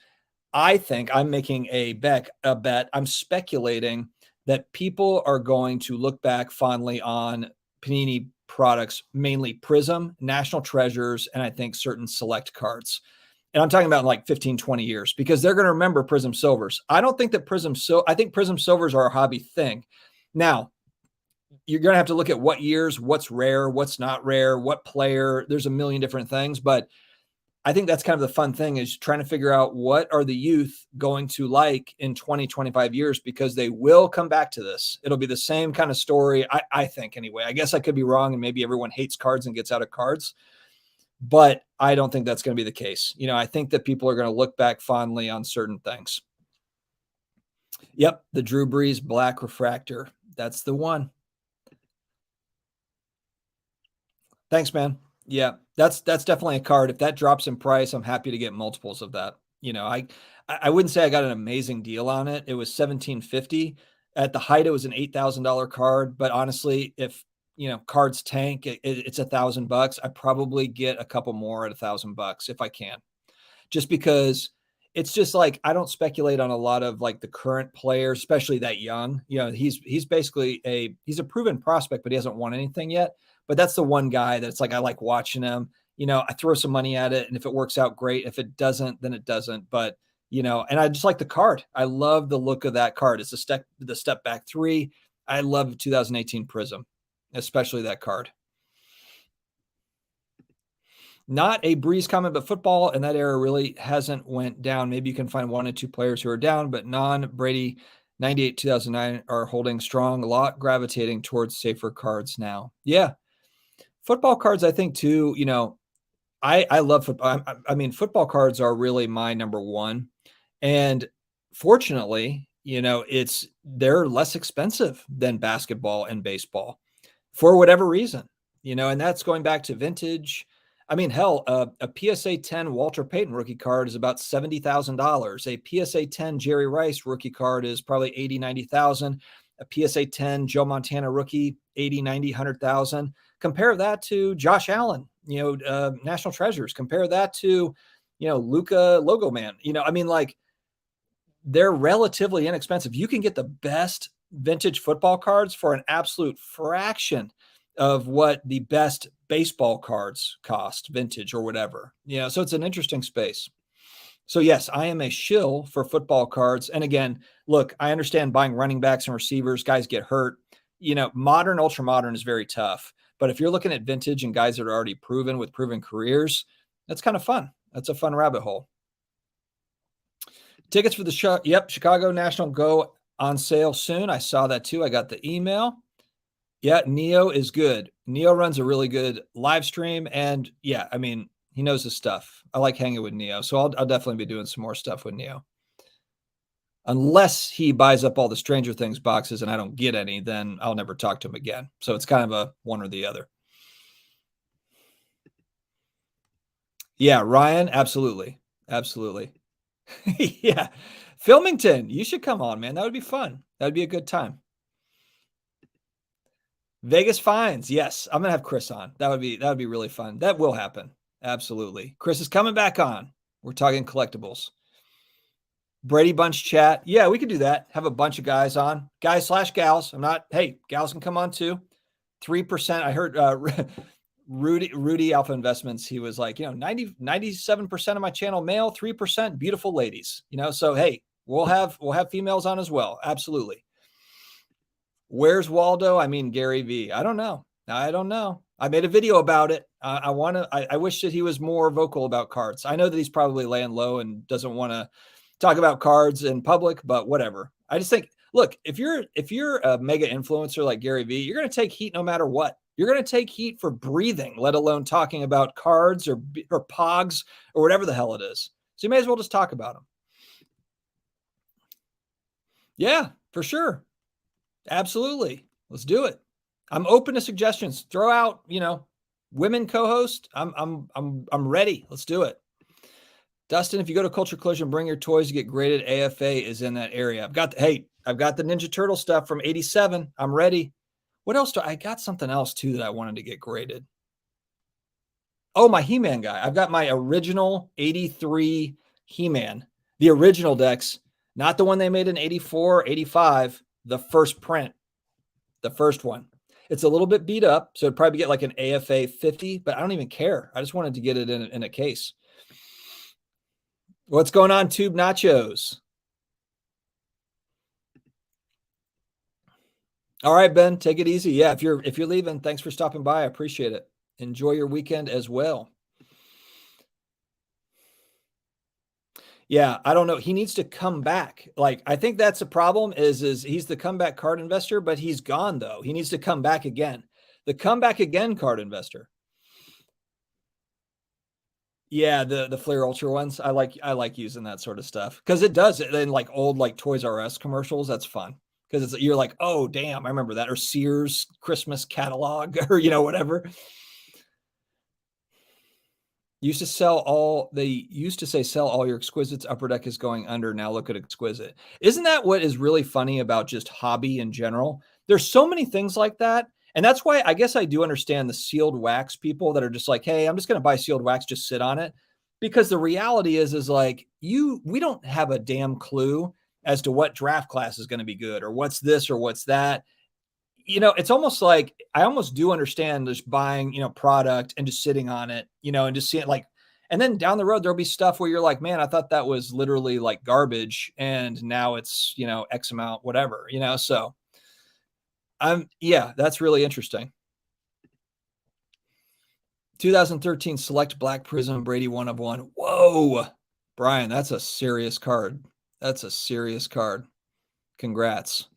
I think I'm making a bet. I'm speculating that people are going to look back fondly on Panini products, mainly Prism, National Treasures, and I think certain select cards. And I'm talking about like 15, 20 years because they're going to remember Prism Silvers. I don't think that I think Prism Silvers are a hobby thing. Now, you're going to have to look at what years, what's rare, what's not rare, what player. There's a million different things, but I think that's kind of the fun thing is trying to figure out what are the youth going to like in 20, 25 years because they will come back to this. It'll be the same kind of story, I think anyway. I guess I could be wrong and maybe everyone hates cards and gets out of cards. But I don't think that's going to be the case. I think that people are going to look back fondly on certain things. Yep, the Drew Brees Black Refractor. That's the one. Thanks, man. Yeah, that's definitely a card. If that drops in price, I'm happy to get multiples of that. I wouldn't say I got an amazing deal on it. It was $1,750. At the height, it was an $8,000 card. But honestly, if cards tank, it's $1,000. I probably get a couple more at $1,000 if I can, just because it's just like, I don't speculate on a lot of like the current players, especially that young, he's basically he's a proven prospect, but he hasn't won anything yet. But that's the one guy that's like, I like watching him, I throw some money at it. And if it works out, great. If it doesn't, then it doesn't. But, and I just like the card. I love the look of that card. It's the step back 3. I love 2018 Prism, especially that card. Not a Breeze comment, but football in that era really hasn't went down. Maybe you can find 1 or 2 players who are down, but non-Brady 98, 2009 are holding strong, a lot gravitating towards safer cards now. Yeah. Football cards, I think too, I love football. I mean, football cards are really my number one. And fortunately, they're less expensive than basketball and baseball for whatever reason, and that's going back to vintage. I mean, hell, a PSA 10 Walter Payton rookie card is about $70,000. A PSA 10 Jerry Rice rookie card is probably 80, 90,000. A PSA 10 Joe Montana rookie, 80, 90, 100,000. Compare that to Josh Allen, National Treasures. Compare that to, Luca Logo Man. I mean, like, they're relatively inexpensive. You can get the best vintage football cards for an absolute fraction of what the best baseball cards cost, vintage or whatever. So it's an interesting space. So yes, I am a shill for football cards. And again, look, I understand buying running backs and receivers, guys get hurt. Modern, ultra modern is very tough. But if you're looking at vintage and guys that are already proven with proven careers, that's kind of fun. That's a fun rabbit hole. Tickets for the show. Yep. Chicago National go on sale soon. I saw that too. I got the email. Yeah. Neo is good. Neo runs a really good live stream. And yeah, I mean, he knows his stuff. I like hanging with Neo. So I'll definitely be doing some more stuff with Neo. Unless he buys up all the Stranger Things boxes and I don't get any, then I'll never talk to him again. So it's kind of a one or the other. Yeah, Ryan, absolutely. Absolutely. Yeah. Filmington, you should come on, man. That would be fun. That would be a good time. Vegas Finds. Yes, I'm going to have Chris on. That would be really fun. That will happen. Absolutely. Chris is coming back on. We're talking collectibles. Brady Bunch chat. Yeah, we could do that. Have a bunch of guys on. Guys/gals. Hey, gals can come on too. 3%. I heard Rudy Alpha Investments. He was like, 97% of my channel male, 3% beautiful ladies. So hey, we'll have females on as well. Absolutely. Where's Waldo? I mean, Gary V. I don't know. I made a video about it. I wish that he was more vocal about cards. I know that he's probably laying low and doesn't want to talk about cards in public, but whatever. I just think, look, if you're a mega influencer like Gary V, you're going to take heat no matter what. You're going to take heat for breathing, let alone talking about cards or pogs or whatever the hell it is. So you may as well just talk about them. Yeah, for sure. Absolutely. Let's do it. I'm open to suggestions. Throw out, women co-host. I'm ready. Let's do it. Dustin, if you go to Culture Collision, bring your toys to get graded. AFA is in that area. I've got the Ninja Turtle stuff from 87. I'm ready. What else I got something else too that I wanted to get graded. Oh, my He-Man guy. I've got my original 83 He-Man, the original decks, not the one they made in 84, 85, the first print, the first one. It's a little bit beat up, so it'd probably get like an AFA 50, but I don't even care. I just wanted to get it in a case. What's going on, Tube Nachos? All right, Ben, take it easy. Yeah, if you're leaving, thanks for stopping by. I appreciate it. Enjoy your weekend as well. Yeah, I don't know. He needs to come back. Like, I think that's the problem is he's the comeback card investor, but he's gone though. He needs to come back again. The comeback again card investor. Yeah, the Flair Ultra ones. I like using that sort of stuff because it does it in like old like Toys R Us commercials. That's fun because you're like, oh damn, I remember that, or Sears Christmas catalog or whatever. They used to say sell all your exquisites. Upper Deck is going under. Now look at exquisite. Isn't that what is really funny about just hobby in general? There's so many things like that. And that's why I guess I do understand the sealed wax people that are just like, hey, I'm just going to buy sealed wax, just sit on it. Because the reality is like we don't have a damn clue as to what draft class is going to be good or what's this or what's that. It's almost like I almost do understand just buying, product and just sitting on it, and just seeing like, and then down the road, there'll be stuff where you're like, man, I thought that was literally like garbage. And now it's, X amount, whatever, so that's really interesting. 2013 Select Black Prism Brady 1 of 1. Whoa, Brian, that's a serious card. Congrats.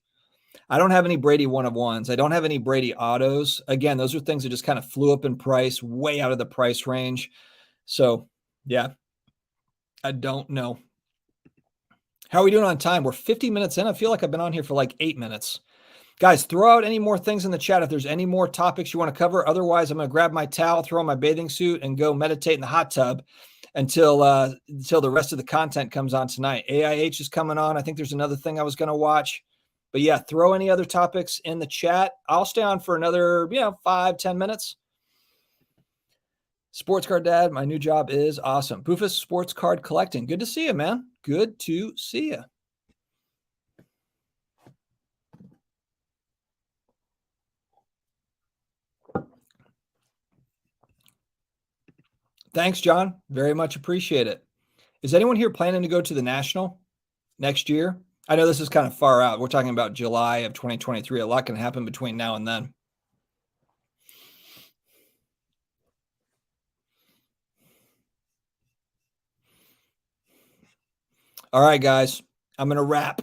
I don't have any Brady 1 of 1s. I don't have any Brady autos. Again, those are things that just kind of flew up in price, way out of the price range. So yeah, I don't know. How are we doing on time? We're 50 minutes in. I feel like I've been on here for like 8 minutes. Guys, throw out any more things in the chat if there's any more topics you want to cover. Otherwise, I'm going to grab my towel, throw on my bathing suit, and go meditate in the hot tub until the rest of the content comes on tonight. AIH is coming on. I think there's another thing I was going to watch. But yeah, throw any other topics in the chat. I'll stay on for another, 5-10 minutes. Sports card dad, my new job is awesome. Bufus Sports Card Collecting. Good to see you, man. Good to see you. Thanks, John. Very much appreciate it. Is anyone here planning to go to the National next year? I know this is kind of far out. We're talking about July of 2023. A lot can happen between now and then. All right, guys, I'm going to wrap.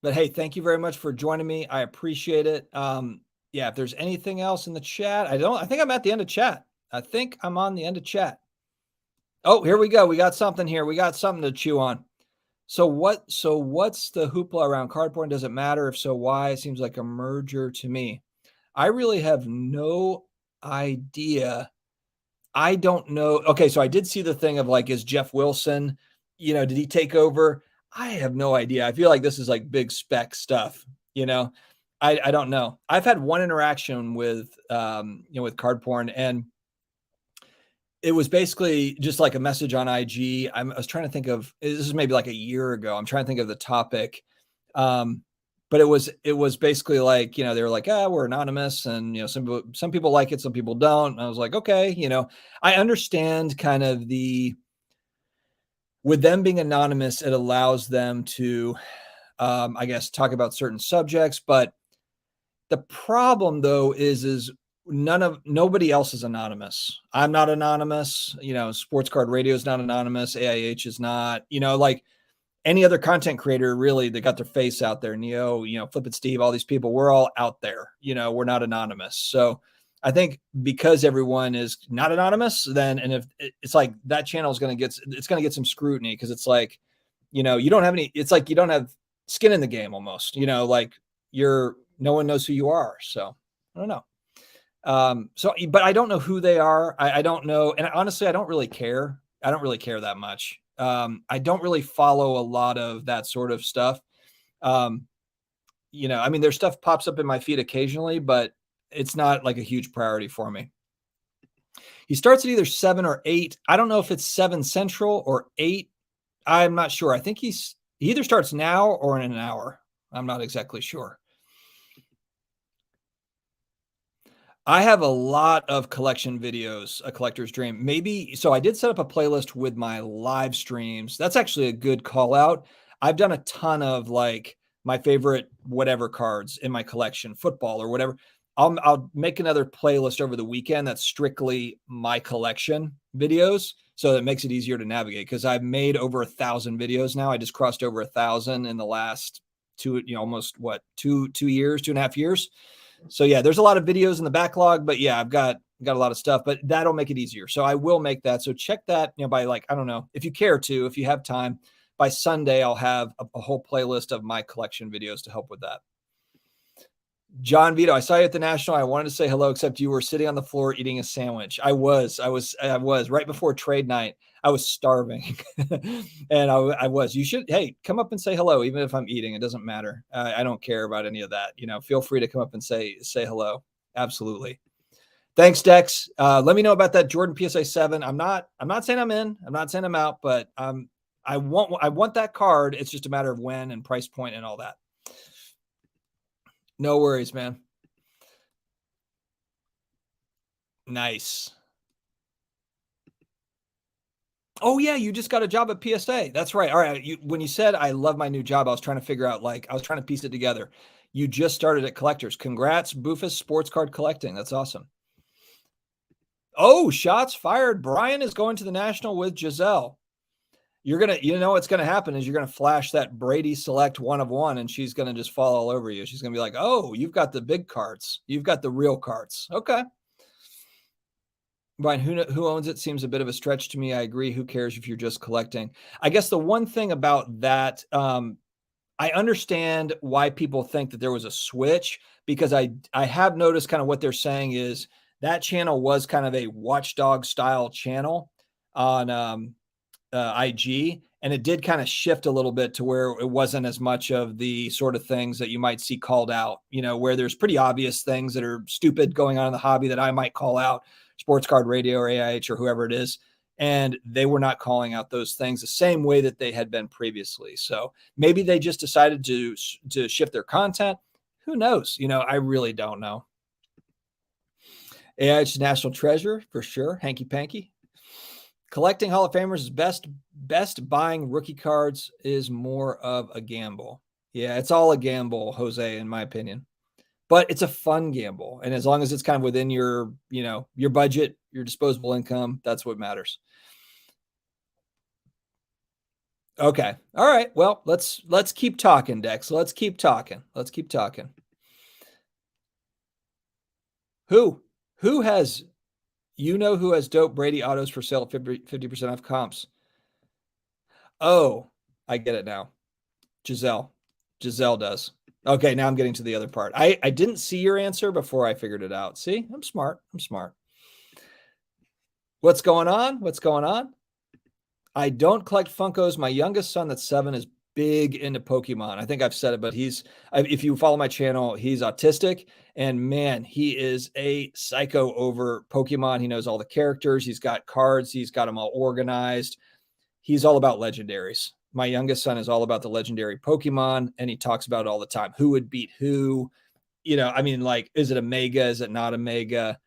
But hey, thank you very much for joining me. I appreciate it. Yeah, if there's anything else in the chat, I think I'm at the end of chat. I think I'm on the end of chat. Oh, here we go. We got something here. We got something to chew on. So what's the hoopla around cardboard? Does it matter? If so, why? It seems like a merger to me. I really have no idea. I don't know. Okay, so I did see the thing of like, is Jeff Wilson, did he take over? I have no idea. I feel like this is like big spec stuff, I don't know. I've had one interaction with, with card porn, and it was basically just like a message on IG. I was trying to think of, this is maybe like a year ago. I'm trying to think of the topic. But it was basically like, they were like, we're anonymous, and, some people like it, some people don't. And I was like, okay, I understand kind of with them being anonymous, it allows them to, I guess, talk about certain subjects. But the problem though is nobody else is anonymous. I'm not anonymous. Sports Card Radio is not anonymous. AIH is not. Like any other content creator, really, they got their face out there. Neo, Flip It Steve, all these people, we're all out there. We're not anonymous. So I think because everyone is not anonymous, then, and if it's like that channel is going to get some scrutiny, because it's like, you don't have any. It's like you don't have skin in the game almost. Like no one knows who you are. So I don't know. But I don't know who they are. I don't know. And honestly, I don't really care. I don't really care that much. I don't really follow a lot of that sort of stuff. Their stuff pops up in my feed occasionally, but it's not like a huge priority for me. He starts at either 7 or 8. I don't know if it's 7 Central or 8. I'm not sure. I think he either starts now or in an hour. I'm not exactly sure. I have a lot of collection videos, a collector's dream. Maybe, so I did set up a playlist with my live streams. That's actually a good call out. I've done a ton of like my favorite whatever cards in my collection, football or whatever. I'll make another playlist over the weekend that's strictly my collection videos, so that makes it easier to navigate, because I've made over 1,000 videos now. I just crossed over 1,000 in the last almost 2.5 years. So yeah, there's a lot of videos in the backlog, but yeah, I've got a lot of stuff, but that'll make it easier. So I will make that. So check that, by like, I don't know, if you care to, if you have time, by Sunday, I'll have a whole playlist of my collection videos to help with that. John Vito, I saw you at the National. I wanted to say hello, except you were sitting on the floor eating a sandwich. I was right before trade night. I was starving and I was, you should, hey, come up and say hello. Even if I'm eating, it doesn't matter. I don't care about any of that. Feel free to come up and say hello. Absolutely. Thanks, Dex. Let me know about that Jordan PSA 7. I'm not saying I'm in, I'm not saying I'm out, but I want that card. It's just a matter of when and price point and all that. No worries, man. Nice. Oh yeah, you just got a job at PSA. That's right. All right. When you said I love my new job, I was trying to figure out, I was trying to piece it together. You just started at Collectors. Congrats, Bufus Sports Card Collecting. That's awesome. Oh, shots fired. Brian is going to the National with Giselle. What's going to happen is you're going to flash that Brady Select 1 of 1, and she's going to just fall all over you. She's going to be like, oh, you've got the big cards. You've got the real cards. Okay. Brian, who owns it seems a bit of a stretch to me. I agree. Who cares if you're just collecting? I guess the one thing about that, I understand why people think that there was a switch, because I have noticed kind of what they're saying is that channel was kind of a watchdog style channel on IG, and it did kind of shift a little bit to where it wasn't as much of the sort of things that you might see called out, where there's pretty obvious things that are stupid going on in the hobby that I might call out, Sports Card Radio or AIH or whoever it is. And they were not calling out those things the same way that they had been previously. So maybe they just decided to shift their content. Who knows? I really don't know. AIH National Treasure for sure. Hanky Panky. Collecting Hall of Famers is best buying rookie cards is more of a gamble. Yeah, it's all a gamble, Jose, in my opinion. But it's a fun gamble. And as long as it's kind of within your budget, your disposable income, that's what matters. Okay. All right. Well, let's keep talking, Dex. Let's keep talking. Who has who has dope Brady autos for sale at 50% off comps? Oh, I get it now. Giselle does. Okay, now I'm getting to the other part. I didn't see your answer before I figured it out. See, I'm smart. What's going on? I don't collect Funkos. My youngest son, that's 7, is big into Pokemon. I think I've said it, but if you follow my channel, he's autistic, and man, he is a psycho over Pokemon. He knows all the characters. He's got cards. He's got them all organized. He's all about legendaries. My youngest son is all about the legendary Pokemon, and he talks about it all the time. Who would beat who? Is it a mega? Is it not a mega?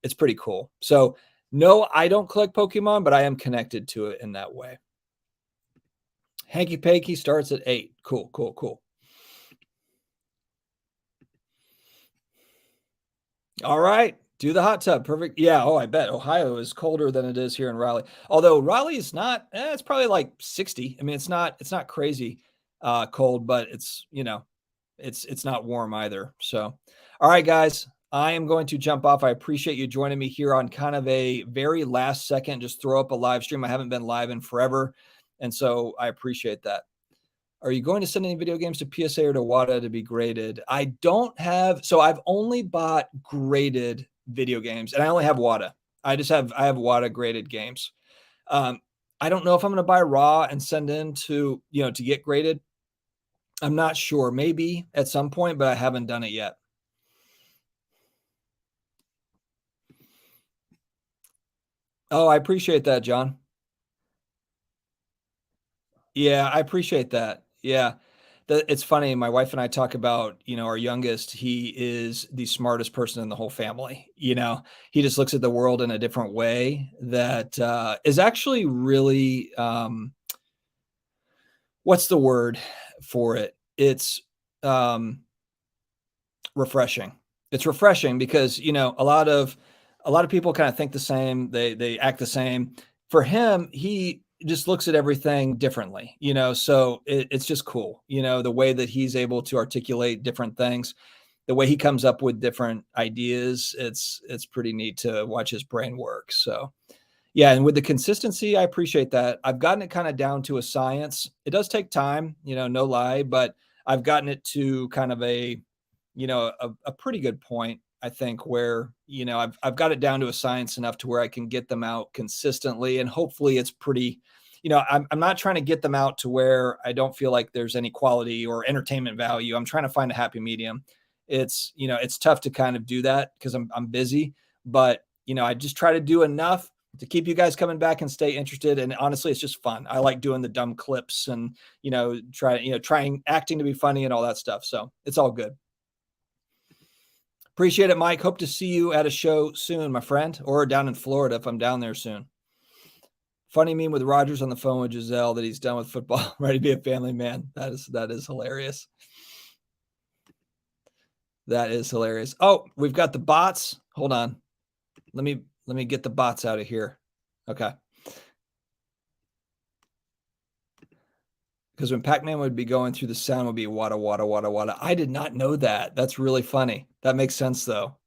It's pretty cool. So no, I don't collect Pokemon, but I am connected to it in that way. Hanky Panky starts at 8. Cool. All right. Do the hot tub. Perfect. Yeah. Oh, I bet Ohio is colder than it is here in Raleigh. Although Raleigh is not, it's probably like 60. I mean, it's not crazy cold, but it's not warm either. So, all right, guys, I am going to jump off. I appreciate you joining me here on kind of a very last second, just throw up a live stream. I haven't been live in forever. And so I appreciate that. Are you going to send any video games to PSA or to WADA to be graded? I don't have, so I've only bought graded video games, and I only have WADA. I have WADA graded games. I don't know if I'm going to buy raw and send in to get graded. I'm not sure. Maybe at some point, but I haven't done it yet. Oh, I appreciate that, John. Yeah, I appreciate that. Yeah. It's funny. My wife and I talk about, our youngest, he is the smartest person in the whole family. He just looks at the world in a different way that is actually really, what's the word for it? It's refreshing. It's refreshing because, a lot of people kind of think the same. They act the same. For him, he just looks at everything differently, so it's just cool, the way that he's able to articulate different things, the way he comes up with different ideas. It's pretty neat to watch his brain work. So yeah. And with the consistency, I appreciate that. I've gotten it kind of down to a science. It does take time, no lie, but I've gotten it to kind of a pretty good point, I think, where, I've got it down to a science enough to where I can get them out consistently. And hopefully it's pretty, I'm not trying to get them out to where I don't feel like there's any quality or entertainment value. I'm trying to find a happy medium. It's, it's tough to kind of do that because I'm busy, but, I just try to do enough to keep you guys coming back and stay interested. And honestly, it's just fun. I like doing the dumb clips and, trying acting to be funny and all that stuff. So it's all good. Appreciate it, Mike. Hope to see you at a show soon, my friend, or down in Florida if I'm down there soon. Funny meme with Rogers on the phone with Giselle that he's done with football, ready to be a family man. That is hilarious. That is hilarious. Oh, we've got the bots. Hold on. Let me get the bots out of here. Okay. Because when Pac-Man would be going through, the sound would be wada, wada, wada, wada. I did not know that. That's really funny. That makes sense, though.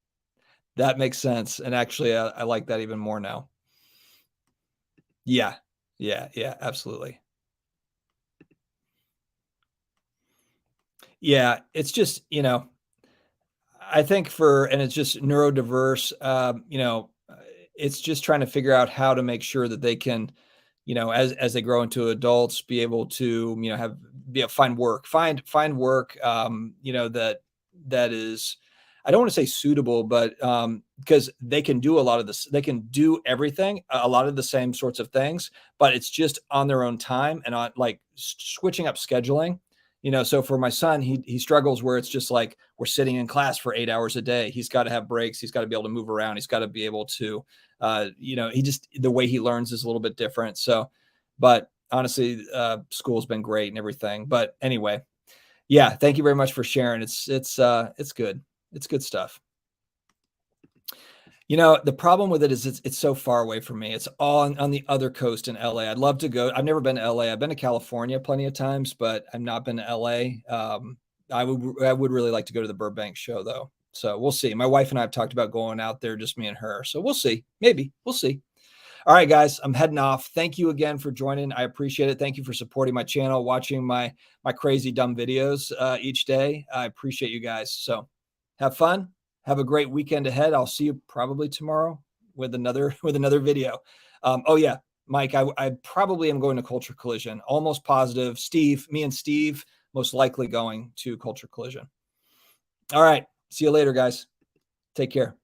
That makes sense. And actually, I like that even more now. Yeah. Absolutely. Yeah. It's just, I think and it's just neurodiverse, it's just trying to figure out how to make sure that they can as they grow into adults, be able to, find work, find work, that is, I don't want to say suitable, but because they can do a lot of this, they can do everything, a lot of the same sorts of things, but it's just on their own time and on like switching up scheduling. So for my son, he struggles where it's just like we're sitting in class for 8 hours a day. He's got to have breaks. He's got to be able to move around. He's got to be able to, the way he learns is a little bit different. So, but honestly, school's been great and everything. But anyway, yeah, thank you very much for sharing. It's good. It's good stuff. The problem with it is it's so far away from me. It's all on the other coast in LA. I'd love to go. I've never been to LA. I've been to California plenty of times, but I've not been to LA. I would really like to go to the Burbank show though. So we'll see. My wife and I have talked about going out there, just me and her. So we'll see. Maybe we'll see. All right, guys, I'm heading off. Thank you again for joining. I appreciate it. Thank you for supporting my channel, watching my crazy dumb videos each day. I appreciate you guys. So have fun. Have a great weekend ahead. I'll see you probably tomorrow with another video. Oh yeah, Mike, I probably am going to Culture Collision. Almost positive. Me and Steve most likely going to Culture Collision. All right. See you later, guys. Take care.